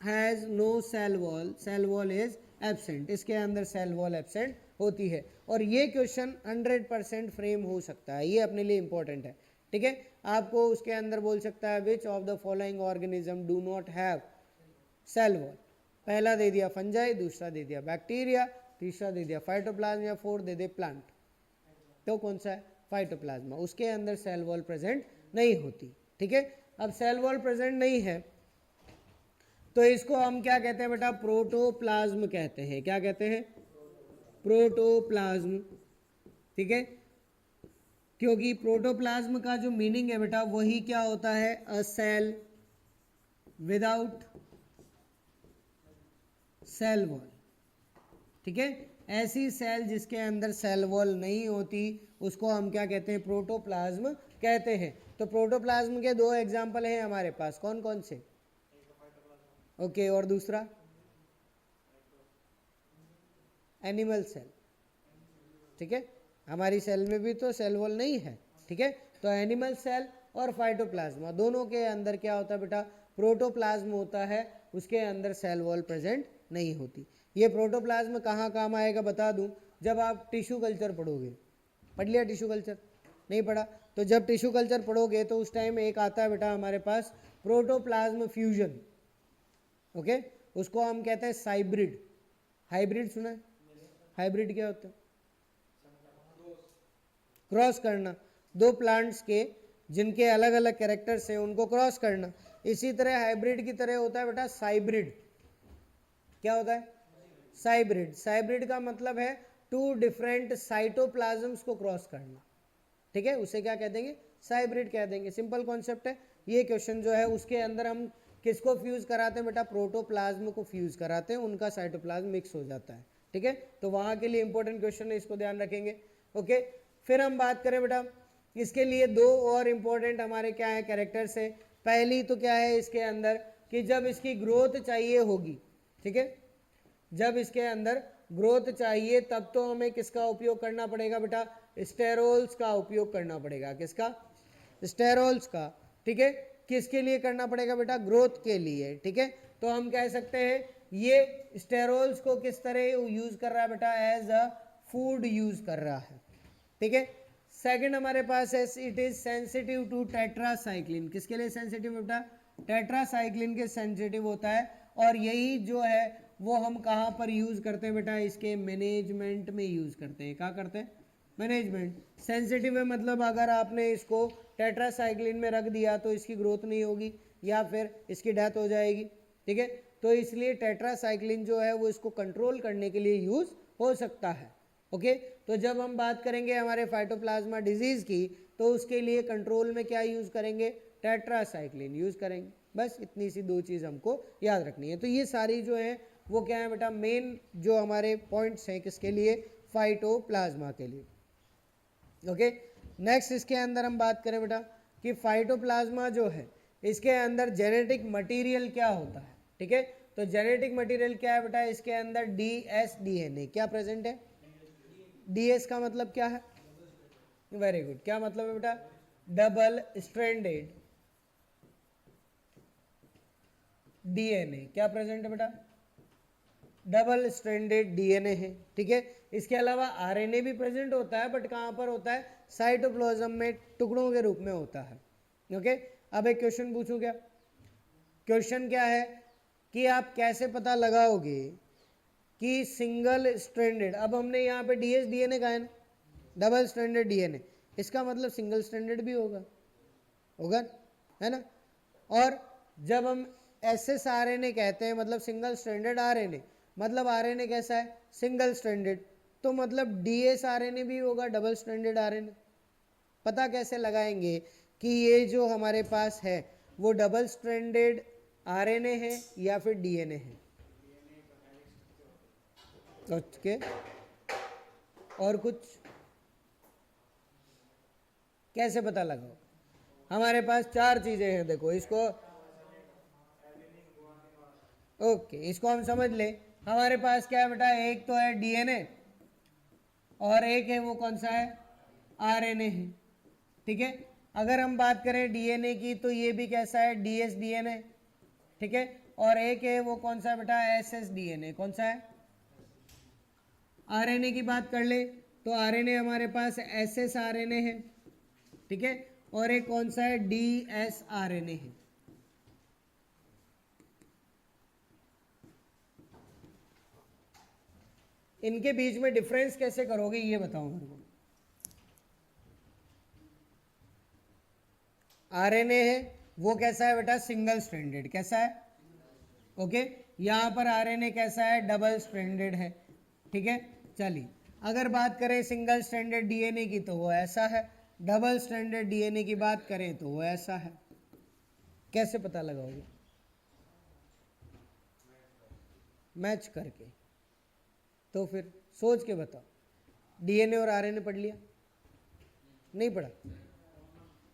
has no cell wall, cell wall is absent, इसके अंदर सेल वॉल एब्सेंट होती है। और ये क्वेश्चन 100% फ्रेम हो सकता है, ये अपने लिए इंपॉर्टेंट है। ठीक है, आपको उसके अंदर बोल सकता है which of the following organism do not have cell wall. पहला दे दिया फंजाई, दूसरा दे दिया बैक्टीरिया, तीसरा दे दिया फाइटोप्लाज्म, या फोर्थ दे दे प्लांट। तो कौन सा है? फाइटोप्लाज्मा, उसके अंदर सेल वॉल प्रेजेंट नहीं होती। ठीक है, अब सेल वॉल प्रेजेंट नहीं है तो इसको हम क्या कहते हैं बेटा? प्रोटोप्लाज्म कहते हैं। क्या कहते हैं? प्रोटोप्लाज्म। ठीक है, क्योंकि प्रोटोप्लाज्म का जो मीनिंग है बेटा वही क्या होता है? अ सेल विदाउट सेल वॉल। ठीक है, ऐसी सेल जिसके अंदर सेल वॉल नहीं होती उसको हम क्या कहते हैं? प्रोटोप्लाज्म कहते हैं। तो प्रोटोप्लाज्म के 2 एग्जाम्पल हैं हमारे पास, कौन कौन से? ओके, और दूसरा? Animal cell. ठीक है, हमारी सेल में भी तो सेल वॉल नहीं है। ठीक है, तो एनिमल सेल और फाइटोप्लाज्मा दोनों के अंदर क्या होता है बेटा? प्रोटोप्लाज्म होता है, उसके अंदर सेल वॉल प्रेजेंट नहीं होती। ये प्रोटोप्लाज्म कहाँ काम आएगा बता दूं, जब आप टिश्यू कल्चर पढ़ोगे। पढ़ लिया टिश्यू कल्चर? नहीं पढ़ा? तो जब टिश्यू कल्चर पढ़ोगे तो उस टाइम एक आता है बेटा हमारे पास प्रोटोप्लाज्म फ्यूजन। ओके, उसको हम कहते हैं साइब्रिड। हाइब्रिड सुना है? हाइब्रिड क्या होता है? क्रॉस करना, 2 प्लांट्स के जिनके अलग अलग कैरेक्टर्स हैं उनको क्रॉस करना। इसी तरह हाइब्रिड की तरह होता है बेटा साइब्रिड। क्या होता है? साइब्रिड। साइब्रिड का मतलब है 2 डिफरेंट साइटोप्लाज्म्स को क्रॉस करना। ठीक है, उसे क्या कह देंगे? साइब्रिड कह देंगे। सिंपल कॉन्सेप्ट है। ये क्वेश्चन जो है उसके अंदर हम किसको फ्यूज कराते हैं बेटा? प्रोटोप्लाज्म को फ्यूज कराते हैं, उनका साइटोप्लाज्म मिक्स हो जाता है। ठीक है, तो वहां के लिए इंपॉर्टेंट क्वेश्चन है, इसको ध्यान रखेंगे। ओके, फिर हम बात करें बेटा इसके लिए 2 और इंपॉर्टेंट हमारे क्या है? कैरेक्टर्स है। पहली तो क्या है इसके अंदर कि जब इसकी ग्रोथ चाहिए होगी, ठीक है, जब इसके अंदर ग्रोथ चाहिए तब तो हमें किसका उपयोग करना पड़ेगा बेटा? स्टेरोल्स का उपयोग करना पड़ेगा। किसका? स्टेरोल्स का। ठीक है, किसके लिए करना पड़ेगा बेटा? ग्रोथ के लिए। ठीक है, तो हम कह सकते हैं ये स्टेरोल्स को किस तरह यूज कर रहा है बेटा? एज अ फूड यूज कर रहा है। ठीक है, सेकंड हमारे पास है it is sensitive to tetracycline. किसके लिए सेंसिटिव बेटा? टेट्रासाइक्लिन के सेंसिटिव होता है। और यही जो है वो हम कहाँ पर यूज करते हैं बेटा? इसके मैनेजमेंट में यूज करते हैं। क्या करते हैं? मैनेजमेंट। सेंसिटिव है मतलब अगर आपने इसको टेट्रासाइक्लिन में रख दिया तो इसकी ग्रोथ नहीं होगी या फिर इसकी डेथ हो जाएगी। ठीक है, तो इसलिए टेट्रासाइक्लिन जो है वो इसको कंट्रोल करने के लिए यूज हो सकता है। ओके, तो जब हम बात करेंगे हमारे फाइटोप्लाज्मा डिजीज की तो उसके लिए कंट्रोल में क्या यूज करेंगे? टेट्रासाइक्लिन यूज करेंगे। बस इतनी सी दो चीज़ हमको याद रखनी है। तो ये सारी जो है वो क्या है बेटा, मेन जो हमारे पॉइंट्स हैं किसके लिए, फाइटोप्लाज्मा के लिए। ओके, नेक्स्ट इसके अंदर हम बात करें बेटा कि फाइटोप्लाज्मा जो है इसके अंदर जेनेटिक मटेरियल क्या होता है। ठीक है, तो जेनेटिक मटेरियल क्या है बेटा, इसके अंदर DS DNA क्या प्रेजेंट है। DS का मतलब क्या है, वेरी गुड, क्या मतलब है बेटा, डबल स्ट्रैंडेड DNA क्या प्रेजेंट है बेटा, डबल स्ट्रैंडेड DNA है। ठीक है, इसके अलावा RNA भी प्रेजेंट होता है, बट कहाँ पर होता है, साइटोप्लाज्म में टुकड़ों के रूप में होता है। ओके, अब एक क्वेश्चन पूछूं क्या, क्वेश्चन क्या है कि आप कैसे पता लगाओगे कि सिंगल स्ट्रैंडेड, अब हमने यहाँ पे DS DNA का है ना, डबल स्ट्रैंडेड DNA, इसका मतलब सिंगल स्ट्रैंडेड भी होगा, होगा है ना। और जब हम SSRNA कहते हैं मतलब सिंगल स्ट्रैंडेड RNA, मतलब RNA कैसा है, सिंगल स्ट्रैंडेड, तो मतलब DSRNA भी होगा, डबल स्ट्रैंडेड RNA। पता कैसे लगाएंगे कि ये जो हमारे पास है वो डबल स्ट्रैंडेड RNA है या फिर DNA है। ओके, और कुछ कैसे पता लगाओ, हमारे पास चार चीजें हैं, देखो इसको, ओके इसको हम समझ ले। हमारे पास क्या है बेटा, एक तो है DNA और एक है वो कौन सा है, RNA है। ठीक है, अगर हम बात करें DNA की तो ये भी कैसा है, DS DNA। ठीक है, और एक है वो कौन सा है बेटा, SS DNA, कौन सा है। RNA की बात कर ले तो RNA हमारे पास SS RNA है। ठीक है, और एक कौन सा है, DS RNA है। इनके बीच में डिफरेंस कैसे करोगे ये बताओ मेरे को। RNA है वो कैसा है बेटा, सिंगल स्ट्रैंडेड, कैसा है, ओके। यहाँ पर RNA कैसा है, डबल स्ट्रैंडेड है। ठीक है, चलिए अगर बात करें सिंगल स्ट्रैंडेड DNA की तो वो ऐसा है, डबल स्ट्रैंडेड DNA की बात करें तो वो ऐसा है। कैसे पता लगाओगे, मैच करके, तो फिर सोच के बताओ। DNA और RNA पढ़ लिया, नहीं पढ़ा,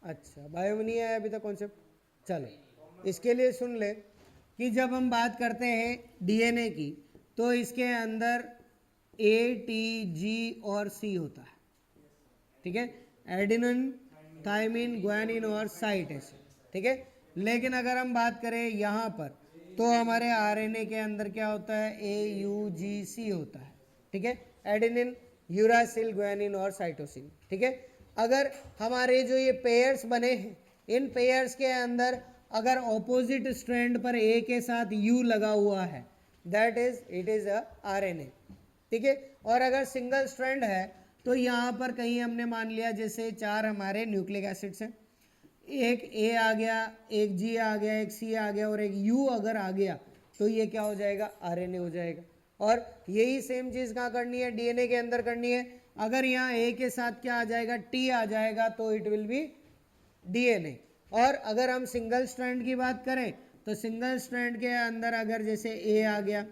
अच्छा बायो में नहीं आया अभी तक कॉन्सेप्ट। चलो इसके लिए सुन ले कि जब हम बात करते हैं DNA की तो इसके अंदर A, T, G और C होता है। ठीक है, एडिनिन, थाइमिन, ग्वानिन और साइट ऐसे। ठीक है, लेकिन अगर हम बात करें यहाँ पर तो हमारे RNA के अंदर क्या होता है, AUGC होता है। ठीक है, एडेनिन, यूरासिल, ग्वानिन और साइटोसिन। ठीक है, अगर हमारे जो ये पेयर्स बने हैं इन पेयर्स के अंदर अगर ऑपोजिट स्ट्रैंड पर A के साथ U लगा हुआ है that is it is a RNA। ठीक है, और अगर सिंगल स्ट्रैंड है तो यहाँ पर कहीं हमने मान लिया जैसे चार हमारे न्यूक्लिक एसिड्स हैं, एक A आ गया, एक G आ गया, एक C आ गया और एक U अगर आ गया तो ये क्या हो जाएगा, RNA हो जाएगा। और यही सेम चीज़ कहाँ करनी है, DNA के अंदर करनी है। अगर यहाँ A के साथ क्या आ जाएगा, T आ जाएगा तो इट विल बी DNA। और अगर हम सिंगल स्ट्रैंड की बात करें तो सिंगल स्ट्रैंड के अंदर अगर जैसे A आ गया,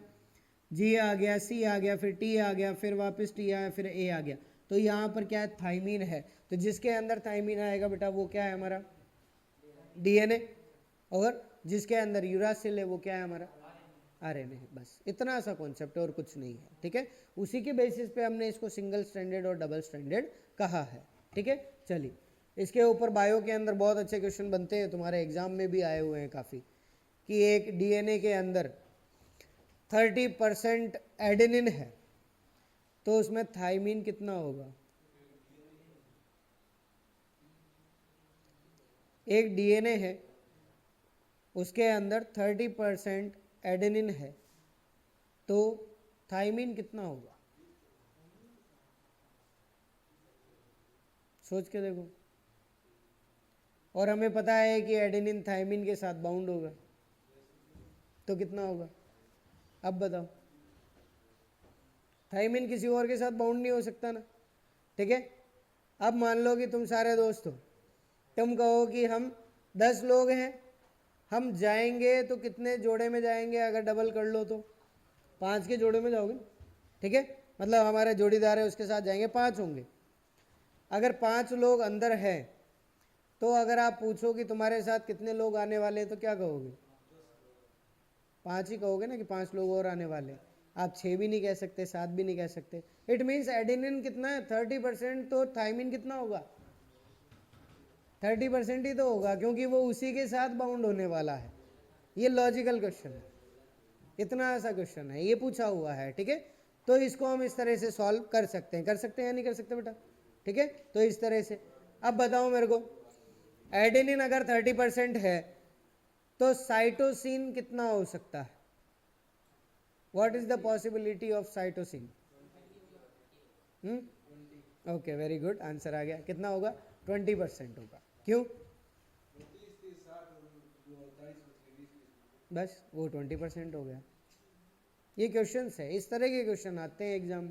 G आ गया, C आ गया, फिर T आ गया, फिर वापस T आया, फिर A आ गया, तो यहाँ पर क्या है, थाइमीन है। तो जिसके अंदर थाइमीन आएगा बेटा वो क्या है हमारा, DNA। और जिसके अंदर यूरासिल है वो क्या है हमारा, RNA है। बस इतना सा कॉन्सेप्ट है और कुछ नहीं है। ठीक है, उसी के बेसिस पे हमने इसको सिंगल स्ट्रैंडेड और डबल स्ट्रैंडेड कहा है। ठीक है, चलिए इसके ऊपर बायो के अंदर बहुत अच्छे क्वेश्चन बनते हैं, तुम्हारे एग्जाम में भी आए हुए हैं काफ़ी, कि एक DNA के अंदर 30% एडेनिन है तो उसमें थाइमीन कितना होगा। एक DNA है उसके अंदर 30% एडेनिन है तो थाइमीन कितना होगा, सोच के देखो। और हमें पता है कि एडेनिन थाइमीन के साथ बाउंड होगा तो कितना होगा, अब बताओ। थाइमीन किसी और के साथ बाउंड नहीं हो सकता ना। ठीक है, अब मान लो कि तुम सारे दोस्त हो, तुम कहो कि हम 10 लोग हैं हम जाएंगे तो कितने जोड़े में जाएंगे? अगर डबल कर लो तो 5 के जोड़े में जाओगे, ठीक है। मतलब हमारे जोड़ीदार है उसके साथ जाएंगे, 5 होंगे। अगर 5 लोग अंदर हैं तो अगर आप पूछो कि तुम्हारे साथ कितने लोग आने वाले हैं तो क्या कहोगे? 5 ही कहोगे ना कि 5 लोग और आने वाले। आप 6 भी नहीं कह सकते, 7 भी नहीं कह सकते। इट मीन्स एडेनिन कितना है? 30%। तो थाइमिन कितना होगा? 30% ही तो होगा, क्योंकि वो उसी के साथ बाउंड होने वाला है। ये लॉजिकल क्वेश्चन है, इतना ऐसा क्वेश्चन है, ये पूछा हुआ है, ठीक है। तो इसको हम इस तरह से सॉल्व कर सकते हैं या नहीं कर सकते बेटा? ठीक है, तो इस तरह से। अब बताओ मेरे को, एडेनिन अगर 30% है तो साइटोसिन कितना हो सकता है? What is the possibility of cytosine? Okay, very good, answer आ गया। कितना होगा? 20% होगा। क्यों? बस वो 20% हो गया। ये क्वेश्चन है, इस तरह के क्वेश्चन आते हैं एग्जाम।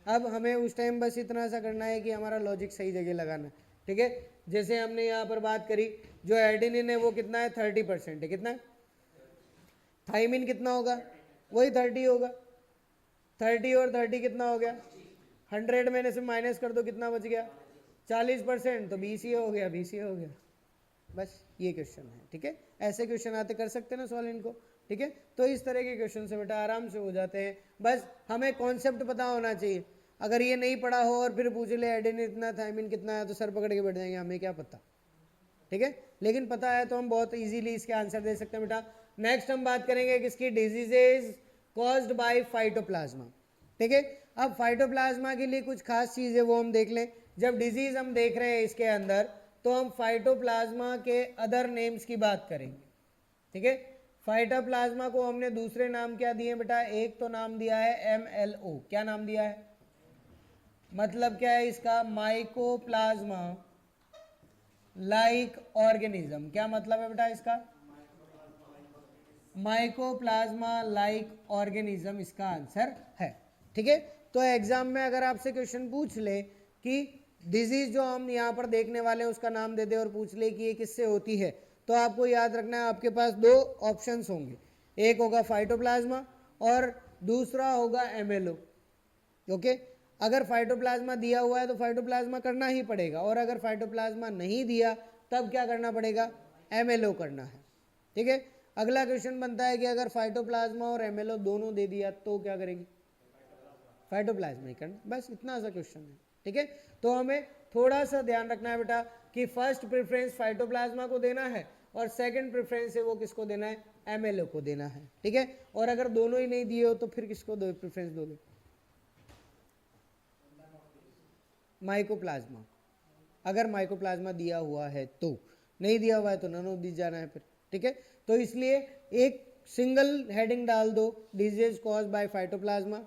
अब हमें उस टाइम बस इतना सा करना है कि हमारा लॉजिक सही जगह लगाना है, ठीक है। जैसे हमने यहाँ पर बात करी, जो एडेनिन है वो कितना है? 30% है। कितना है? थाइमिन कितना होगा? वही 30 होगा। 30 और 30 कितना हो गया? 100 में से माइनस कर दो, कितना बच गया? 40%। तो 20 ही हो गया, 20 ही हो गया। बस ये क्वेश्चन है, ठीक है। ऐसे क्वेश्चन आते, कर सकते हैं ना सॉल्व इनको, ठीक है। तो इस तरह के क्वेश्चन से बेटा आराम से हो जाते हैं। बस हमें कॉन्सेप्ट पता होना चाहिए। अगर ये नहीं पढ़ा हो और फिर पूछ ले एडेनिन इतना, थाइमिन कितना है, तो सर पकड़ के बैठ जाएंगे, हमें क्या पता, ठीक है। लेकिन पता है तो हम बहुत इजीली इसके आंसर दे सकते हैं बेटा। नेक्स्ट हम बात करेंगे किसकी? डिजीजेज कॉज्ड बाय फाइटोप्लाज्मा, ठीक है। अब फाइटोप्लाज्मा के लिए कुछ खास चीज़ है, वो हम देख लें। जब डिजीज हम देख रहे हैं इसके अंदर, तो हम फाइटोप्लाज्मा के अदर नेम्स की बात करेंगे, ठीक है। फाइटोप्लाज्मा को हमने दूसरे नाम क्या दिए बेटा? एक तो नाम दिया है MLO। क्या नाम दिया है? मतलब क्या है इसका? Mycoplasma like organism. क्या मतलब है बेटा इसका? माइकोप्लाज्मा लाइक ऑर्गेनिज्म इसका आंसर है, ठीक है। तो एग्जाम में अगर आपसे क्वेश्चन पूछ ले कि डिजीज जो हम यहाँ पर देखने वाले हैं उसका नाम दे दे और पूछ ले कि ये किससे होती है, तो आपको याद रखना है आपके पास 2 ऑप्शंस होंगे। एक होगा फाइटोप्लाज्मा और दूसरा होगा MLO, ओके। अगर फाइटोप्लाज्मा दिया हुआ है तो फाइटोप्लाज्मा करना ही पड़ेगा, और अगर फाइटोप्लाज्मा नहीं दिया तब क्या करना पड़ेगा? MLO करना है, ठीक है। अगला क्वेश्चन बनता है कि अगर फाइटोप्लाज्मा और MLO दोनों दे दिया तो क्या करेंगे? फाइटोप्लाज्मा ही करना, बस इतना सा क्वेश्चन है, ठीक है। तो हमें थोड़ा सा ध्यान रखना है बेटा कि फर्स्ट प्रेफरेंस फाइटोप्लाज्मा को देना है और सेकंड प्रेफरेंस है वो किसको देना है? MLO को देना है, ठीक है। और अगर दोनों ही नहीं दिए हो तो फिर किसको दो प्रेफरेंस दोगे? माइकोप्लाज्मा। अगर माइकोप्लाज्मा दिया हुआ है तो, नहीं दिया हुआ है तो नन ऑफ दिस जाना है फिर, ठीक है। तो इसलिए एक सिंगल हेडिंग डाल दो, डिजीज कॉज बाय फाइटोप्लाज्मा,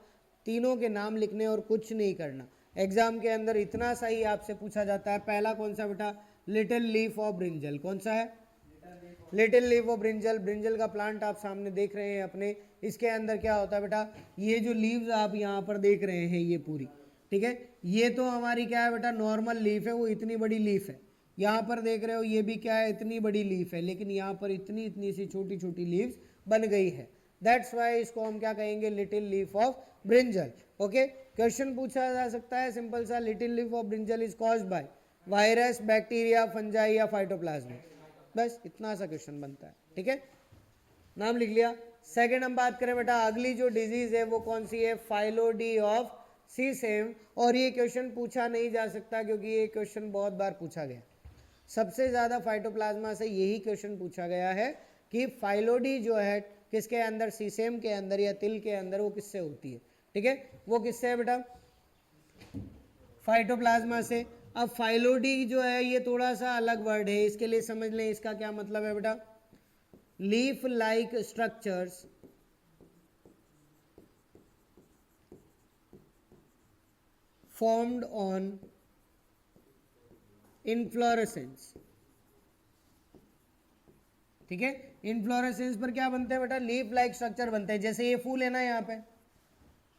तीनों के नाम लिखने और कुछ नहीं करना। एग्जाम के अंदर इतना सा ही आपसे पूछा जाता है। पहला कौन सा बेटा? Little leaf of brinjal. कौन सा है? Little leaf of brinjal. Brinjal का प्लांट आप सामने देख रहे हैं अपने, इसके अंदर क्या होता है बेटा? ये जो लीव्स आप यहाँ पर देख रहे हैं ये पूरी, ठीक है, ये तो हमारी क्या है बेटा? नॉर्मल लीफ है, वो इतनी बड़ी लीफ है। यहाँ पर देख रहे हो ये भी क्या है? इतनी बड़ी लीफ है, लेकिन यहाँ पर इतनी इतनी सी छोटी छोटी लीव्स बन गई है। दैट्स वाई इसको हम क्या कहेंगे? Little leaf of brinjal, okay. Question पूछा जा सकता है सिंपल सा, little leaf of brinjal is caused by virus, bacteria, fungi या फाइटोप्लाज्मा। बस इतना सा क्वेश्चन बनता है, ठीक है। नाम लिख लिया। सेकंड हम बात करें बेटा, अगली जो डिजीज है वो कौन सी है? Phyllody of sesame. और ये क्वेश्चन पूछा नहीं जा सकता क्योंकि ये क्वेश्चन बहुत बार पूछा गया। सबसे ज्यादा फाइटोप्लाज्मा से यही क्वेश्चन पूछा गया है कि फाइलोडी जो है किसके अंदर? सीसेम के अंदर या तिल के अंदर, वो किससे होती है, ठीक है। वो किससे है बेटा? फाइटोप्लाज्मा से। अब फाइलोडी जो है ये थोड़ा सा अलग वर्ड है, इसके लिए समझ लें इसका क्या मतलब है बेटा? Leaf like structures formed on inflorescence, ठीक है। इनफ्लोरेसेंस पर क्या बनते हैं बेटा? लीफ लाइक स्ट्रक्चर बनते हैं। जैसे ये फूल है ना, यहाँ पे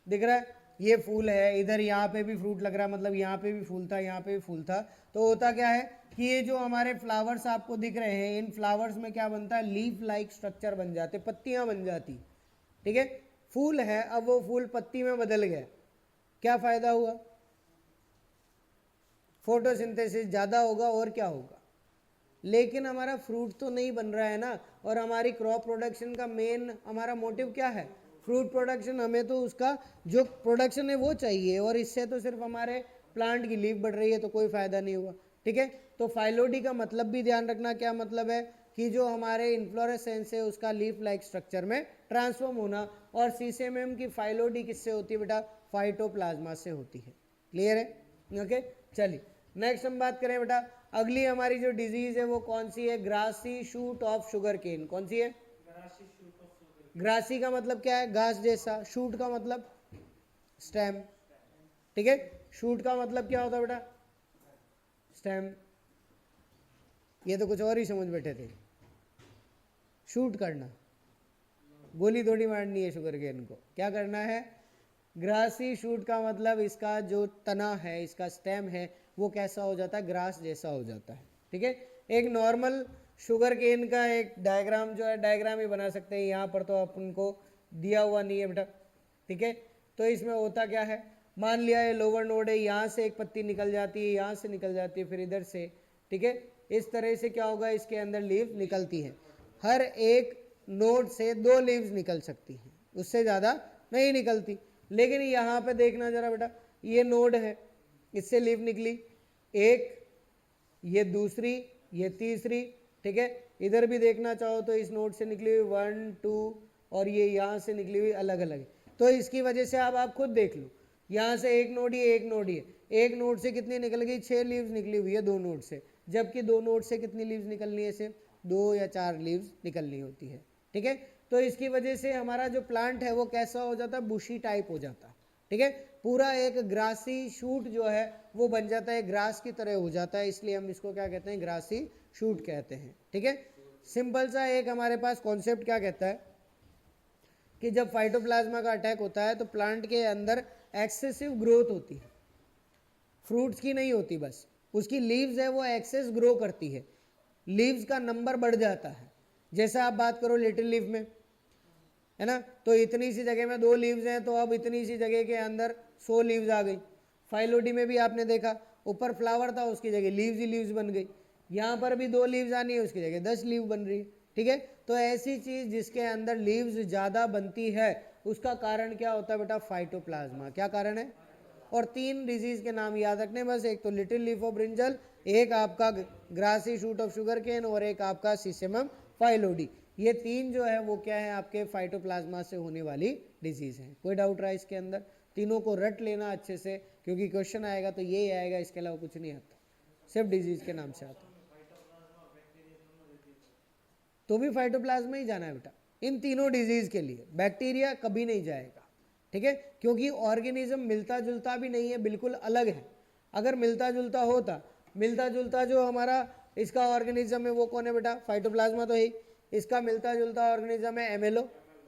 दिख रहा है, ये फूल है, इधर यहाँ पे भी फ्रूट लग रहा है, मतलब यहाँ पे भी फूल था, यहाँ पे भी फूल था। तो होता क्या है कि ये जो हमारे फ्लावर्स आपको दिख रहे हैं, इन फ्लावर्स में क्या बनता है, लीफ लाइक स्ट्रक्चर बन जाते, पत्तियां बन जाती। ठीक है, फूल है, अब वो फूल पत्ती में बदल गया, क्या फायदा हुआ, फोटोसिंथेसिस ज़्यादा होगा और क्या होगा। लेकिन हमारा फ्रूट तो नहीं बन रहा है ना, और हमारी क्रॉप प्रोडक्शन का मेन हमारा मोटिव क्या है, फ्रूट प्रोडक्शन। हमें तो उसका जो प्रोडक्शन है वो चाहिए, और इससे तो सिर्फ हमारे प्लांट की लीफ बढ़ रही है, तो कोई फायदा नहीं हुआ। ठीक है, तो फाइलोडी का मतलब भी ध्यान रखना, क्या मतलब है कि जो हमारे इन्फ्लोरेसेंस है उसका लीफ लाइक स्ट्रक्चर में ट्रांसफॉर्म होना। और सीसेमियम की फाइलोडी किससे होती है बेटा, फाइटोप्लाज्मा से होती है। क्लियर है, ओके। चलिए नेक्स्ट हम बात करें बेटा, अगली हमारी जो डिजीज है वो कौन सी है, grassy shoot of sugarcane. कौन सी है, ग्रासी का मतलब क्या है, घास जैसा, शूट का मतलब स्टेम। ठीक है, शूट का मतलब क्या होता है बेटा, स्टेम। ये तो कुछ और ही समझ बैठे थे, शूट करना, गोली थोड़ी मारनी है शुगर केन को, क्या करना है, ग्रासी शूट का मतलब इसका जो तना है, इसका स्टेम है, वो कैसा हो जाता है, ग्रास जैसा हो जाता है। ठीक है, एक नॉर्मल शुगर केन का एक डायग्राम जो है, डायग्राम ही बना सकते हैं, यहाँ पर तो अपन को दिया हुआ नहीं है बेटा। ठीक है, तो इसमें होता क्या है, मान लिया ये लोअर नोड है, यहाँ से एक पत्ती निकल जाती है, यहाँ से निकल जाती है, फिर इधर से। ठीक है, इस तरह से क्या होगा, इसके अंदर लीव निकलती है, हर एक नोड से 2 लीव्स निकल सकती हैं, उससे ज़्यादा नहीं निकलती। लेकिन यहाँ पे देखना जरा बेटा, ये नोड है, इससे लीव निकली एक, ये दूसरी, ये तीसरी। ठीक है, इधर भी देखना चाहो तो इस नोड से निकली हुई 1 2, और ये यहाँ से निकली हुई अलग अलग। तो इसकी वजह से अब आप खुद देख लो, यहाँ से एक नोड ही एक नोड ही है, एक नोड से कितनी निकल गई, 6 लीव्स निकली हुई है 2 नोड से, जबकि 2 नोड से कितनी लीव्स निकलनी है, सिर्फ 2 या 4 लीव्स निकलनी होती है। ठीक है, तो इसकी वजह से हमारा जो प्लांट है वो कैसा हो जाता है, बुशी टाइप हो जाता है। ठीक है, पूरा एक ग्रासी शूट जो है वो बन जाता है, ग्रास की तरह हो जाता है, इसलिए हम इसको क्या कहते हैं, ग्रासी शूट कहते हैं। ठीक है, सिंपल सा एक हमारे पास कॉन्सेप्ट क्या कहता है कि जब फाइटोप्लाज्मा का अटैक होता है तो प्लांट के अंदर एक्सेसिव ग्रोथ होती है, फ्रूट्स की नहीं होती, बस उसकी लीव्स है वो एक्सेस ग्रो करती है, लीव्स का नंबर बढ़ जाता है। जैसा आप बात करो लिटिल लीफ में, है ना, तो इतनी सी जगह में 2 लीव्स हैं, तो अब इतनी सी जगह के अंदर 100 लीव्स आ गई। फाइलोडी में भी आपने देखा, ऊपर फ्लावर था, उसकी जगह लीव्स ही लीव्स बन गई। यहाँ पर भी 2 लीव्स आनी है, उसकी जगह 10 लीव बन रही है। ठीक है, तो ऐसी चीज जिसके अंदर लीव्स ज़्यादा बनती है उसका कारण क्या होता है बेटा, फाइटोप्लाज्मा। क्या कारण है, और 3 डिजीज के नाम याद रखने बस, एक तो लिटिल लीफ ऑफ ब्रिंजल, एक आपका grassy shoot of sugarcane, और एक आपका सीसेमम फाइलोडी। ये 3 जो है वो क्या है, आपके फाइटोप्लाज्मा से होने वाली डिजीज है। कोई डाउट रहा इसके अंदर, तीनों को रट लेना अच्छे से, क्योंकि क्वेश्चन आएगा तो ये आएगा, इसके अलावा कुछ नहीं आता, सिर्फ डिजीज के नाम से आता। तो भी फाइटोप्लाज्मा ही जाना है बेटा इन तीनों डिजीज के लिए, बैक्टीरिया कभी नहीं जाएगा। ठीक है, क्योंकि ऑर्गेनिज्म मिलता जुलता भी नहीं है, बिल्कुल अलग है। अगर मिलता जुलता होता, मिलता जुलता जो हमारा इसका ऑर्गेनिज्म है वो कौन है बेटा, फाइटोप्लाज्मा तो है ही, इसका मिलता जुलता ऑर्गेनिज्म है एमेलो,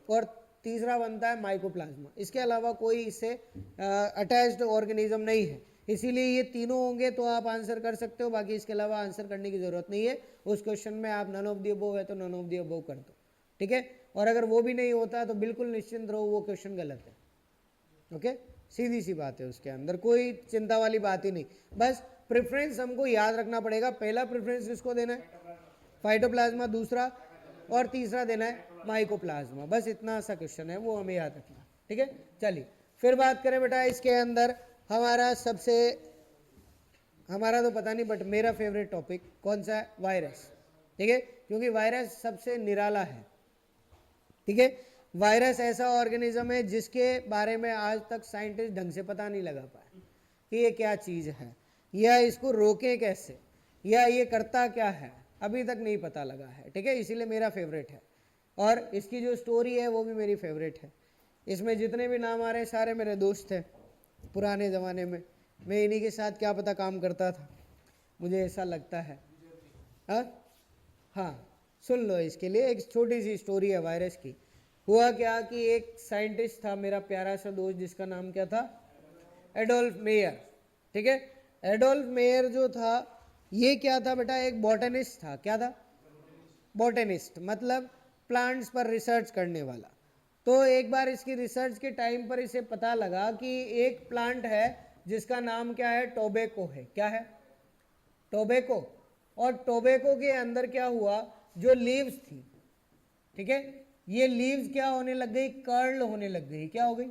और तीसरा बनता है माइकोप्लाज्मा। इसके अलावा कोई इससे अटैच्ड ऑर्गेनिज्म नहीं है, इसीलिए ये तीनों होंगे तो आप आंसर कर सकते हो, बाकी इसके अलावा आंसर करने की जरूरत नहीं है। उस क्वेश्चन में आप नन ऑफ द अबोव है तो नन ऑफ द अबोव कर दो। ठीक है, और अगर वो भी नहीं होता तो बिल्कुल निश्चिंत रहो, वो क्वेश्चन गलत है। ओके, सीधी सी बात है, उसके अंदर कोई चिंता वाली बात ही नहीं। बस प्रेफरेंस हमको याद रखना पड़ेगा, पहला प्रेफरेंस किसको देना है, फाइटोप्लाज्मा, दूसरा और तीसरा देना है माइकोप्लाज्मा। बस इतना सा क्वेश्चन है, वो हमें याद रखना। ठीक है, चलिए फिर बात करें बेटा, इसके अंदर हमारा सबसे, हमारा तो पता नहीं बट मेरा फेवरेट टॉपिक कौन सा है, वायरस। ठीक है, क्योंकि वायरस सबसे निराला है। ठीक है, वायरस ऐसा ऑर्गेनिज्म है जिसके बारे में आज तक साइंटिस्ट ढंग से पता नहीं लगा पाए कि ये क्या चीज़ है, या इसको रोकें कैसे, या ये करता क्या है, अभी तक नहीं पता लगा है। ठीक है, इसीलिए मेरा फेवरेट है, और इसकी जो स्टोरी है वो भी मेरी फेवरेट है। इसमें जितने भी नाम आ रहे हैं सारे मेरे दोस्त हैं पुराने ज़माने में, मैं इन्हीं के साथ क्या पता काम करता था, मुझे ऐसा लगता है। हाँ, सुन लो, इसके लिए एक छोटी सी स्टोरी है वायरस की। हुआ क्या कि एक साइंटिस्ट था मेरा प्यारा सा दोस्त, जिसका नाम क्या था, एडोल्फ मेयर, ठीक है। एडोल्फ मेयर जो था ये क्या था बेटा, एक बॉटनिस्ट था। क्या था? बॉटनिस्ट, मतलब प्लांट्स पर रिसर्च करने वाला। तो एक बार इसकी रिसर्च के टाइम पर इसे पता लगा कि एक प्लांट है जिसका नाम क्या है, टोबैको है। क्या है? टोबैको। और टोबैको के अंदर क्या हुआ, जो लीव्स थी, ठीक है, ये लीव्स क्या होने लग गई, कर्ल होने लग गई। क्या हो गई?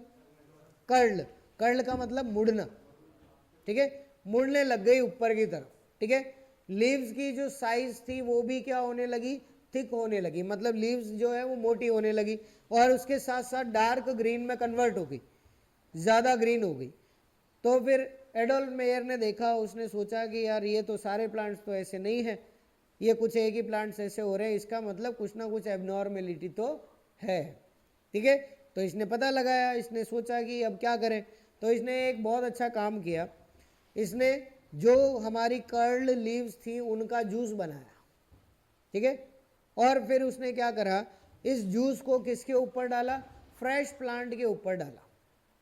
कर्ल। कर्ल का मतलब मुड़ना, ठीक है, मुड़ने लग गई ऊपर की तरफ, ठीक है। लीव्स की जो साइज थी वो भी क्या होने लगी, थिक होने लगी, मतलब लीव्स जो है वो मोटी होने लगी, और उसके साथ साथ डार्क ग्रीन में कन्वर्ट हो गई, ज़्यादा ग्रीन हो गई। तो फिर एडोल्फ मेयर ने देखा, उसने सोचा कि यार ये तो सारे प्लांट्स तो ऐसे नहीं हैं, ये कुछ एक ही प्लांट्स ऐसे हो रहे हैं, इसका मतलब कुछ ना कुछ एबनॉर्मेलिटी तो है, ठीक है। तो इसने पता लगाया, इसने सोचा कि अब क्या करें। तो इसने एक बहुत अच्छा काम किया, इसने जो हमारी कर्ल्ड लीव्स थी उनका जूस बनाया, ठीक है। और फिर उसने क्या करा, इस जूस को किसके ऊपर डाला, फ्रेश प्लांट के ऊपर डाला,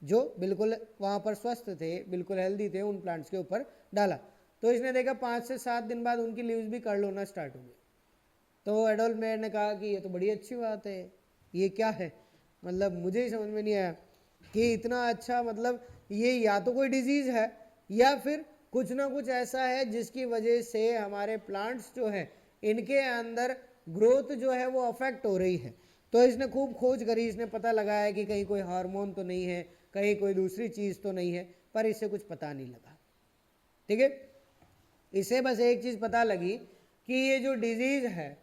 जो बिल्कुल वहाँ पर स्वस्थ थे, बिल्कुल हेल्दी थे, उन प्लांट्स के ऊपर डाला। तो इसने देखा 5 से 7 दिन बाद उनकी लीव्स भी कर्ल होना स्टार्ट हो गई। तो एडोल्फ मेयर ने कहा कि ये तो बड़ी अच्छी बात है, ये क्या है, मतलब मुझे ही समझ में नहीं आया कि इतना अच्छा, मतलब ये या तो कोई डिजीज़ है या फिर कुछ ना कुछ ऐसा है जिसकी वजह से हमारे प्लांट्स जो हैं इनके अंदर ग्रोथ जो है वो अफेक्ट हो रही है। तो इसने खूब खोज करी, इसने पता लगाया कि कहीं कोई हार्मोन तो नहीं है, कहीं कोई दूसरी चीज़ तो नहीं है, पर इसे कुछ पता नहीं लगा, ठीक है। इसे बस एक चीज़ पता लगी कि ये जो डिजीज़ है,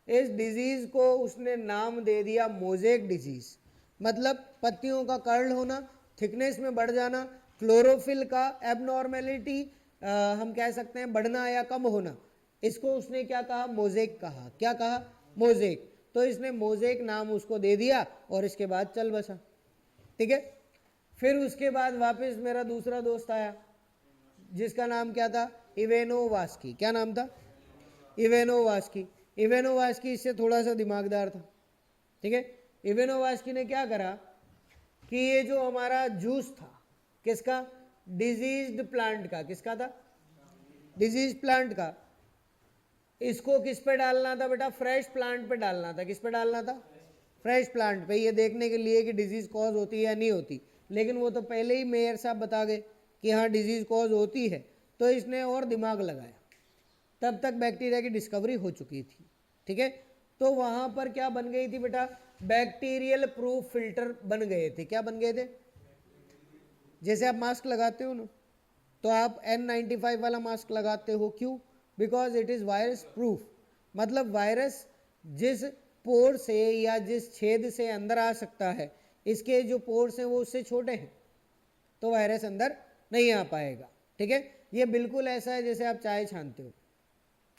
इस डिजीज़ को उसने नाम दे दिया मोज़ेक डिजीज़, मतलब पत्तियों का कर्ल होना, थिकनेस में बढ़ जाना, क्लोरोफिल का एबनॉर्मेलिटी, हम कह सकते हैं बढ़ना या कम होना, इसको उसने क्या कहा, मोज़ेक कहा। क्या कहा? मोज़ेक। तो इसने मोज़ेक नाम उसको दे दिया और इसके बाद चल बसा, ठीक है। फिर उसके बाद वापस मेरा दूसरा दोस्त आया जिसका नाम क्या था, इवेनो वास्की। क्या नाम था? इवेनो वास्की। इवेनो वास्की इससे थोड़ा सा दिमागदार था, ठीक है। इवेनो वास्की ने क्या करा कि ये जो हमारा जूस था, किसका, डिजीज्ड प्लांट का, किसका था, डिजीज प्लांट का, इसको किस पे डालना था बेटा, फ्रेश प्लांट पे डालना था। किस पे डालना था? फ्रेश प्लांट पे, ये देखने के लिए कि डिजीज कॉज होती है या नहीं होती। लेकिन वो तो पहले ही मेयर साहब बता गए कि हाँ डिजीज कॉज होती है, तो इसने और दिमाग लगाया, तब तक बैक्टीरिया की डिस्कवरी हो चुकी थी, ठीक है। तो वहाँ पर क्या बन गई थी बेटा, बैक्टीरियल प्रूफ फिल्टर बन गए थे। क्या बन गए थे? जैसे आप मास्क लगाते हो ना, तो आप N95 वाला मास्क लगाते हो, क्यों? Because it is virus proof, मतलब वायरस जिस पोर से या जिस छेद से अंदर आ सकता है, इसके जो पोर्स हैं वो उससे छोटे हैं, तो वायरस अंदर नहीं आ पाएगा, ठीक है। ये बिल्कुल ऐसा है जैसे आप चाय छानते हो,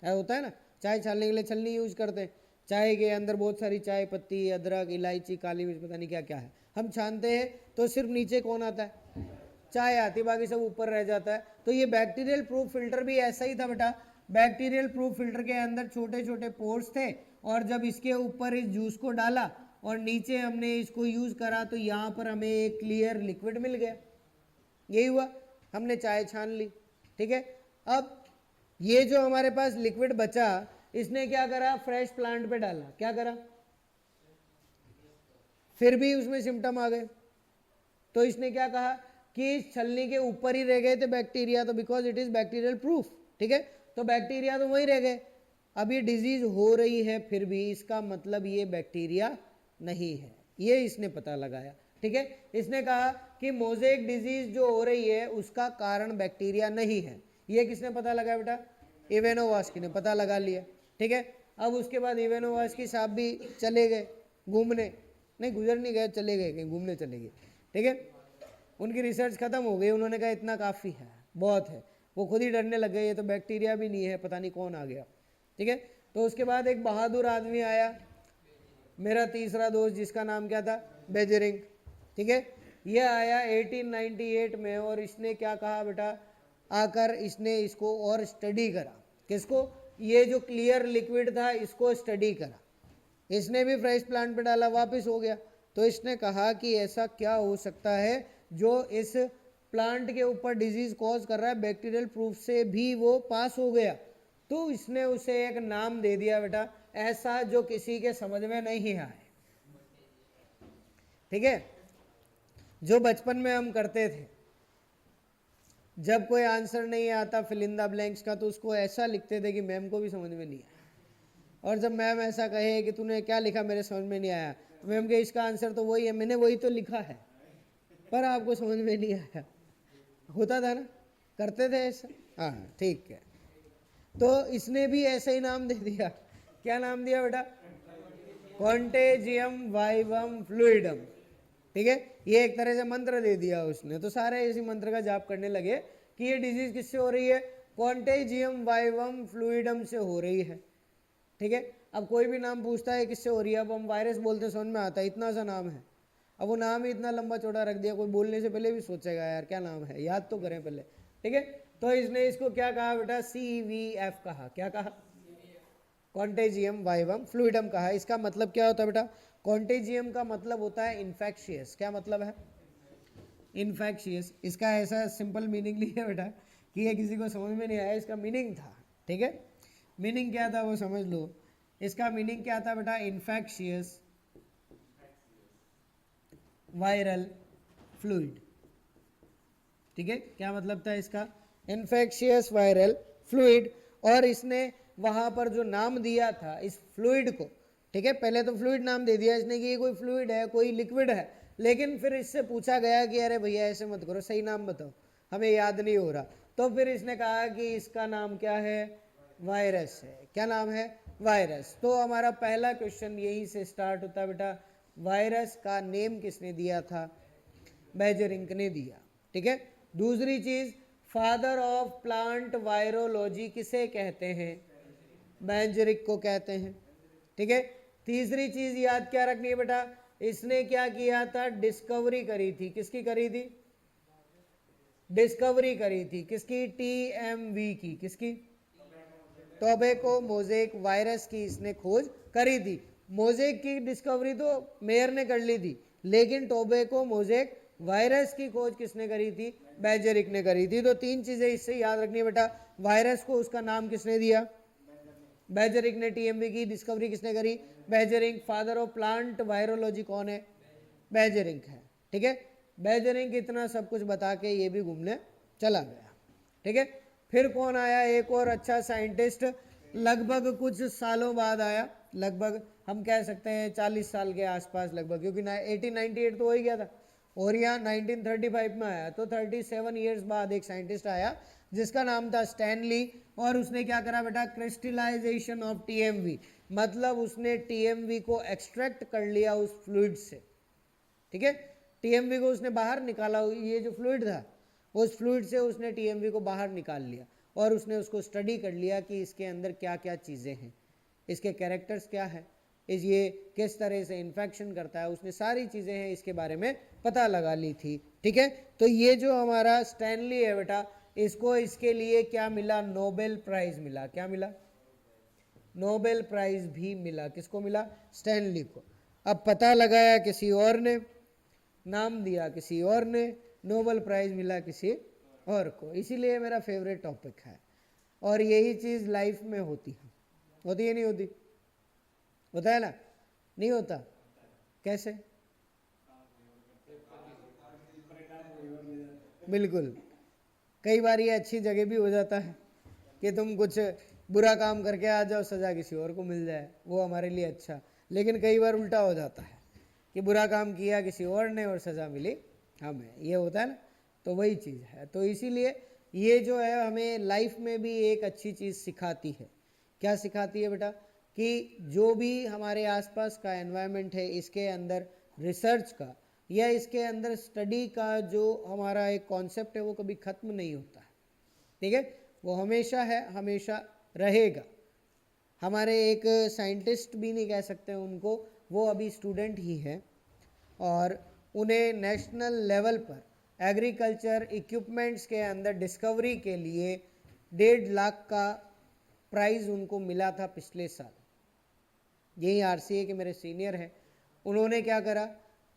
क्या होता है ना, चाय छानने के लिए छलनी यूज करते हैं, चाय के अंदर बहुत सारी चाय पत्ती, अदरक, इलायची, काली मिर्च, पता नहीं क्या क्या है, हम छानते हैं तो सिर्फ नीचे कौन आता है, चाय आती, बाकी सब ऊपर रह जाता है। तो ये बैक्टीरियल प्रूफ फिल्टर भी ऐसा ही था बेटा, बैक्टीरियल प्रूफ फिल्टर के अंदर छोटे छोटे पोर्स थे, और जब इसके ऊपर इस जूस को डाला और नीचे हमने इसको यूज करा तो यहाँ पर हमें एक क्लियर लिक्विड मिल गया, यही हुआ, हमने चाय छान ली, ठीक है। अब ये जो हमारे पास लिक्विड बचा, इसने क्या करा, फ्रेश प्लांट पे डाला, क्या करा, फिर भी उसमें सिम्टम आ गए। तो इसने क्या कहा कि इस छलनी के ऊपर ही रह गए थे बैक्टीरिया, तो because it is bacterial proof, ठीक है, तो बैक्टीरिया तो वहीं रह गए। अब ये डिजीज हो रही है फिर भी, इसका मतलब ये बैक्टीरिया नहीं है, ये इसने पता लगाया, ठीक है। इसने कहा कि मोज़ेक डिजीज जो हो रही है उसका कारण बैक्टीरिया नहीं है। ये किसने पता लगाया बेटा? इवेनो वास्की ने पता लगा लिया, ठीक है। अब उसके बाद इवेनो वास्की साहब भी चले गए घूमने, नहीं गुजर नहीं गए, चले गए कहीं घूमने चले गए, ठीक है। उनकी रिसर्च खत्म हो गई, उन्होंने कहा इतना काफ़ी है, बहुत है, वो खुद ही डरने लग गए, ये तो बैक्टीरिया भी नहीं है, पता नहीं कौन आ गया, ठीक है। तो उसके बाद एक बहादुर आदमी आया, मेरा तीसरा दोस्त, जिसका नाम क्या था, बेजरिंग, ठीक है। ये आया 1898 में, और इसने क्या कहा बेटा, आकर इसने इसको और स्टडी करा, किसको, ये जो क्लियर लिक्विड था इसको स्टडी करा, इसने भी फ्रेश प्लांट पे डाला, वापस हो गया। तो इसने कहा कि ऐसा क्या हो सकता है जो इस प्लांट के ऊपर डिजीज कॉज कर रहा है, बैक्टीरियल प्रूफ से भी वो पास हो गया, तो इसने उसे एक नाम दे दिया बेटा ऐसा जो किसी के समझ में नहीं आए। ठीक है, जो बचपन में हम करते थे, जब कोई आंसर नहीं आता फिल इन द ब्लैंक्स का, तो उसको ऐसा लिखते थे कि मैम को भी समझ में नहीं आया। और जब मैम ऐसा कहे कि तूने क्या लिखा मेरे समझ में नहीं आया, तो मैम के इसका आंसर तो वही है, मैंने वही तो लिखा है पर आपको समझ में नहीं आया। होता था ना, करते थे ऐसा। हाँ ठीक है, तो इसने भी ऐसे ही नाम दे दिया। क्या नाम दिया बेटा? Contagium vivum fluidum. ठीक है, ये एक तरह से मंत्र दे दिया उसने, तो सारे इसी मंत्र का जाप करने लगे कि ये डिजीज किससे हो रही है? कॉन्टेजियम वाइवम फ्लूइडम से हो रही है। ठीक है, अब कोई भी नाम पूछता है किससे हो रही है, अब हम वायरस बोलते समझ में आता है, इतना सा नाम है। अब वो नाम ही इतना लंबा चौड़ा रख दिया, कोई बोलने से पहले भी सोचेगा यार क्या नाम है, याद तो करें पहले। ठीक है, तो इसने इसको क्या कहा बेटा? CVF कहा। क्या कहा? कॉन्टेजियम वाइवम फ्लूइडम कहा। इसका मतलब क्या होता है बेटा? कॉन्टेजियम का मतलब होता है इन्फेक्शियस। क्या मतलब है? इन्फेक्शियस। इसका ऐसा सिंपल मीनिंग नहीं है बेटा कि ये किसी को समझ में नहीं आया, इसका मीनिंग था। ठीक है, मीनिंग क्या था वो समझ लो। इसका मीनिंग क्या था बेटा? Infectious viral fluid. ठीक है, क्या मतलब था इसका? Infectious viral fluid. और इसने वहां पर जो नाम दिया था इस फ्लूइड को, ठीक है, पहले तो फ्लूइड नाम दे दिया इसने कि ये कोई फ्लूइड है, कोई लिक्विड है, लेकिन फिर इससे पूछा गया कि अरे भैया ऐसे मत करो, सही नाम बताओ, हमें याद नहीं हो रहा। तो फिर इसने कहा कि इसका नाम क्या है? वायरस है। क्या नाम है? वायरस। तो हमारा पहला क्वेश्चन यहीं से स्टार्ट होता है बेटा, वायरस का नेम किसने दिया था? बेजरिंक ने दिया। ठीक है, दूसरी चीज, फादर ऑफ प्लांट वायरोलॉजी किसे कहते हैं? बेंजरिक को कहते हैं। ठीक है, तीसरी चीज याद क्या रखनी है बेटा? इसने क्या किया था? डिस्कवरी करी थी। किसकी करी थी? डिस्कवरी करी थी किसकी? TMV की। किसकी? टोबैको मोजेक वायरस की इसने खोज करी थी। मोजेक की डिस्कवरी तो मेयर ने कर ली थी, लेकिन टोबैको मोजेक वायरस की खोज किसने करी थी? बेजरिक ने करी थी। तो तीन चीजें इससे याद रखनी है बेटा, वायरस को उसका नाम किसने दिया? बेजरिक ने। TMV की डिस्कवरी किसने करी? बेजरिक। फादर ऑफ प्लांट वायरोलॉजी कौन है? बेजरिक है। ठीक है, बेजरिक इतना सब कुछ बता के ये भी घूमने चला गया। ठीक है, फिर कौन आया? एक और अच्छा साइंटिस्ट, लगभग कुछ सालों बाद आया, लगभग हम कह सकते हैं 40 साल के आसपास लगभग, क्योंकि 1898 तो हो ही गया था, और यहाँ 1935 में आया, तो 37 ईयर्स बाद एक साइंटिस्ट आया जिसका नाम था स्टैनली। और उसने क्या करा बेटा? क्रिस्टलाइजेशन ऑफ TMV, मतलब उसने TMV को एक्सट्रैक्ट कर लिया उस फ्लूइड से। ठीक है, TMV को उसने बाहर निकाला, ये जो फ्लूइड था उस फ्लूइड से उसने TMV को बाहर निकाल लिया, और उसने उसको स्टडी कर लिया कि इसके अंदर क्या क्या चीज़ें हैं, इसके कैरेक्टर्स क्या है, ये किस तरह से इन्फेक्शन करता है, उसने सारी चीज़ें हैं इसके बारे में पता लगा ली थी। ठीक है, तो ये जो हमारा स्टैनली है बेटा, इसको इसके लिए क्या मिला? नोबेल प्राइज मिला। क्या मिला? नोबेल प्राइज भी मिला। किसको मिला? स्टैनली को। अब पता लगाया किसी और ने, नाम दिया किसी और ने, नोबेल प्राइज मिला किसी और को। इसीलिए मेरा फेवरेट टॉपिक है, और यही चीज़ लाइफ में होती है। होती है नहीं होती? होता है ना? नहीं होता? कैसे? बिल्कुल, कई बार ये अच्छी जगह भी हो जाता है कि तुम कुछ बुरा काम करके आ जाओ, सजा किसी और को मिल जाए, वो हमारे लिए अच्छा। लेकिन कई बार उल्टा हो जाता है कि बुरा काम किया किसी और ने और सजा मिली हमें, ये होता है ना। तो वही चीज़ है। तो इसीलिए ये जो है हमें लाइफ में भी एक अच्छी चीज़ सिखाती है। क्या सिखाती है बेटा? कि जो भी हमारे आसपास का एनवायरनमेंट है, इसके अंदर रिसर्च का या इसके अंदर स्टडी का जो हमारा एक कॉन्सेप्ट है वो कभी ख़त्म नहीं होता है। ठीक है, वो हमेशा है, हमेशा रहेगा। हमारे एक साइंटिस्ट भी नहीं कह सकते उनको, वो अभी स्टूडेंट ही हैं, और उन्हें नेशनल लेवल पर एग्रीकल्चर इक्विपमेंट्स के अंदर डिस्कवरी के लिए 1.5 लाख का प्राइज़ उनको मिला था पिछले साल। यही RCA के मेरे सीनियर हैं, उन्होंने क्या करा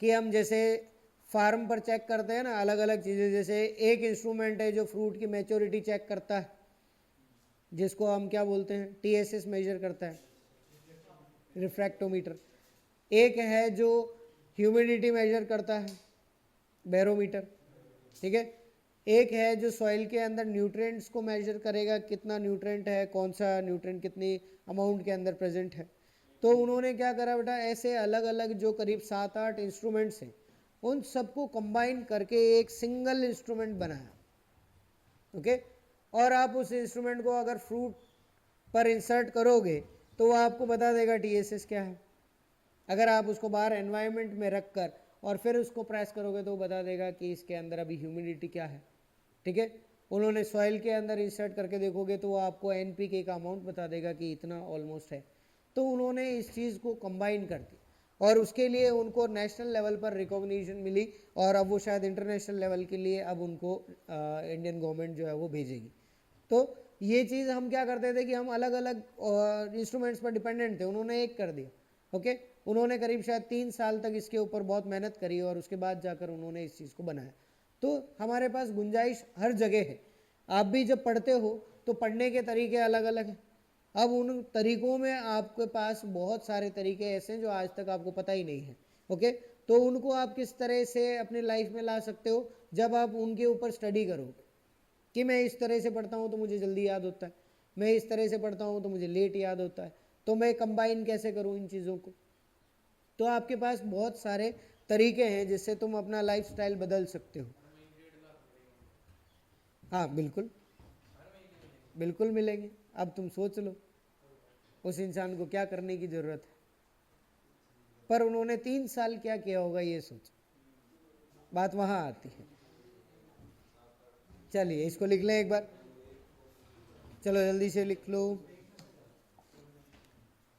कि हम जैसे फार्म पर चेक करते हैं ना अलग अलग चीज़ें, जैसे एक इंस्ट्रूमेंट है जो फ्रूट की मैच्योरिटी चेक करता है, जिसको हम क्या बोलते हैं, TSS मेजर करता है, रिफ्रैक्टोमीटर। एक है जो ह्यूमिडिटी मेजर करता है, बैरोमीटर, ठीक है। एक है जो सॉइल के अंदर न्यूट्रिएंट्स को मेजर करेगा, कितना न्यूट्रिएंट है, कौन सा न्यूट्रिएंट कितनी अमाउंट के अंदर प्रेजेंट है। तो उन्होंने क्या करा बेटा, ऐसे अलग अलग जो करीब 7-8 इंस्ट्रूमेंट्स हैं उन सबको कंबाइन करके एक सिंगल इंस्ट्रूमेंट बनाया, ओके। और आप उस इंस्ट्रूमेंट को अगर फ्रूट पर इंसर्ट करोगे तो वो आपको बता देगा TSS क्या है। अगर आप उसको बाहर एनवायरनमेंट में रख कर और फिर उसको प्रेस करोगे तो वो बता देगा कि इसके अंदर अभी ह्यूमिडिटी क्या है, ठीक है। उन्होंने सॉइल के अंदर इंसर्ट करके देखोगे तो वो आपको NPK का अमाउंट बता देगा कि इतना ऑलमोस्ट है। तो उन्होंने इस चीज़ को कंबाइन कर दी और उसके लिए उनको नेशनल लेवल पर रिकॉग्निशन मिली और अब वो शायद इंटरनेशनल लेवल के लिए अब उनको इंडियन गवर्नमेंट जो है वो भेजेगी। तो ये चीज़ हम क्या करते थे कि हम अलग अलग इंस्ट्रूमेंट्स पर डिपेंडेंट थे, उन्होंने एक कर दिया, ओके। उन्होंने करीब शायद 3 साल तक इसके ऊपर बहुत मेहनत करी और उसके बाद जाकर उन्होंने इस चीज़ को बनाया। तो हमारे पास गुंजाइश हर जगह है। आप भी जब पढ़ते हो तो पढ़ने के तरीके अलग अलग हैं। अब उन तरीकों में आपके पास बहुत सारे तरीके ऐसे हैं जो आज तक आपको पता ही नहीं है, ओके। तो उनको आप किस तरह से अपनी लाइफ में ला सकते हो, जब आप उनके ऊपर स्टडी करोगे कि मैं इस तरह से पढ़ता हूँ तो मुझे जल्दी याद होता है, मैं इस तरह से पढ़ता हूँ तो मुझे लेट याद होता है, तो मैं कंबाइन कैसे करूँ इन चीज़ों को। तो आपके पास बहुत सारे तरीके हैं जिससे तुम अपना लाइफस्टाइल बदल सकते हो। हाँ बिल्कुल, बिल्कुल मिलेंगे। अब तुम सोच लो उस इंसान को क्या करने की ज़रूरत है, पर उन्होंने 3 साल क्या किया होगा ये सोचो, बात वहाँ आती है। चलिए इसको लिख लें एक बार, चलो जल्दी से लिख लो।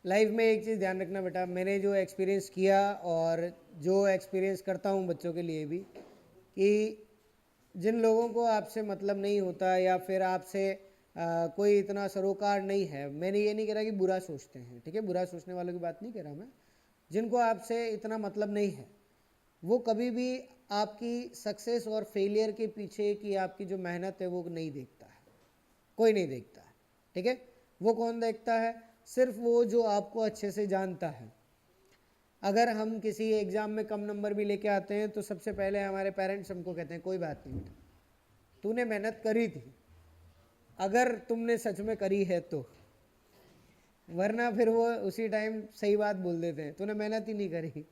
लाइफ में एक चीज़ ध्यान रखना बेटा, मैंने जो एक्सपीरियंस किया और जो एक्सपीरियंस करता हूँ बच्चों के लिए भी, कि जिन लोगों को आपसे मतलब नहीं होता या फिर आपसे कोई इतना सरोकार नहीं है, मैंने ये नहीं कह रहा कि बुरा सोचते हैं, ठीक है, बुरा सोचने वालों की बात नहीं कह रहा मैं, जिनको आपसे इतना मतलब नहीं है, वो कभी भी आपकी सक्सेस और फेलियर के पीछे की आपकी जो मेहनत है वो नहीं देखता है, कोई नहीं देखता है, ठीक है। वो कौन देखता है, सिर्फ वो जो आपको अच्छे से जानता है। अगर हम किसी एग्ज़ाम में कम नंबर भी लेके आते हैं तो सबसे पहले हमारे पेरेंट्स हमको कहते हैं कोई बात नहीं बेटा, तूने मेहनत करी थी, अगर तुमने सच में करी है तो, वरना फिर वो उसी टाइम सही बात बोल देते हैं, तूने मेहनत ही नहीं करी,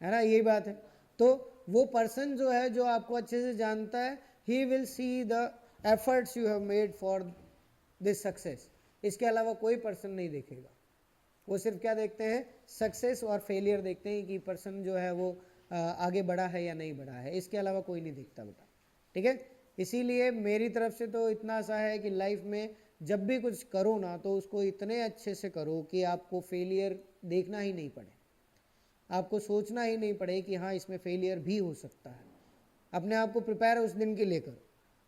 है ना, यही बात है। तो वो पर्सन जो है जो आपको अच्छे से जानता है, he will see the efforts you have made for this success, इसके अलावा कोई पर्सन नहीं देखेगा। वो सिर्फ क्या देखते हैं, सक्सेस और फेलियर देखते हैं कि पर्सन जो है वो आगे बढ़ा है या नहीं बढ़ा है, इसके अलावा कोई नहीं देखता बेटा, ठीक है। इसीलिए मेरी तरफ से तो इतना सा है कि लाइफ में जब भी कुछ करो ना तो उसको इतने अच्छे से करो कि आपको फेलियर देखना ही नहीं पड़े, आपको सोचना ही नहीं पड़े कि हाँ इसमें फेलियर भी हो सकता है। अपने आप को प्रिपेयर उस दिन के लिए करो,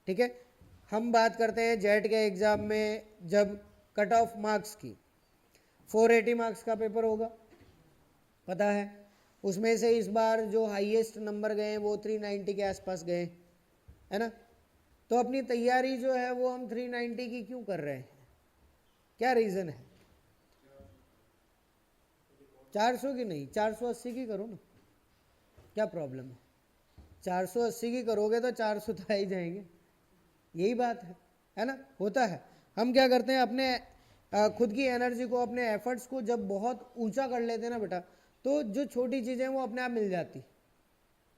ठीक है। हम बात करते हैं जेट के एग्ज़ाम में जब कट ऑफ मार्क्स की, 480 मार्क्स का पेपर होगा, पता है, उसमें से इस बार जो हाईएस्ट नंबर गए वो 390 के आसपास गए, है ना। तो अपनी तैयारी जो है वो हम 390 की क्यों कर रहे हैं, क्या रीज़न है? 400 की नहीं, 480 की करो ना, क्या प्रॉब्लम है? 480 की करोगे तो 400 तो आ ही जाएंगे, यही बात है ना। होता है, हम क्या करते हैं अपने खुद की एनर्जी को, अपने एफर्ट्स को जब बहुत ऊंचा कर लेते हैं ना बेटा, तो जो छोटी चीज़ें वो अपने आप मिल जाती,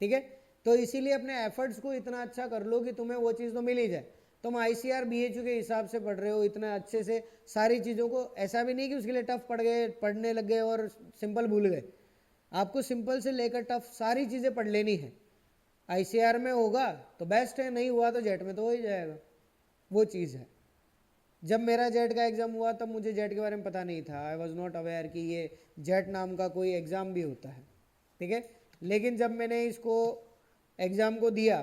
ठीक है। तो इसीलिए अपने एफर्ट्स को इतना अच्छा कर लो कि तुम्हें वो चीज़ तो मिल ही जाए। तुम ICR BHU के हिसाब से पढ़ रहे हो इतना अच्छे से सारी चीज़ों को, ऐसा भी नहीं कि उसके लिए टफ पढ़ गए, पढ़ने लग गए और सिंपल भूल गए। आपको सिंपल से लेकर टफ सारी चीज़ें पढ़ लेनी है। ICR में होगा तो बेस्ट है, नहीं हुआ तो जेट में तो हो ही जाएगा, वो चीज़ है। जब मेरा जेट का एग्ज़ाम हुआ तब मुझे जेट के बारे में पता नहीं था, आई वॉज नॉट अवेयर कि ये जेट नाम का कोई एग्ज़ाम भी होता है, ठीक है। लेकिन जब मैंने इसको एग्ज़ाम को दिया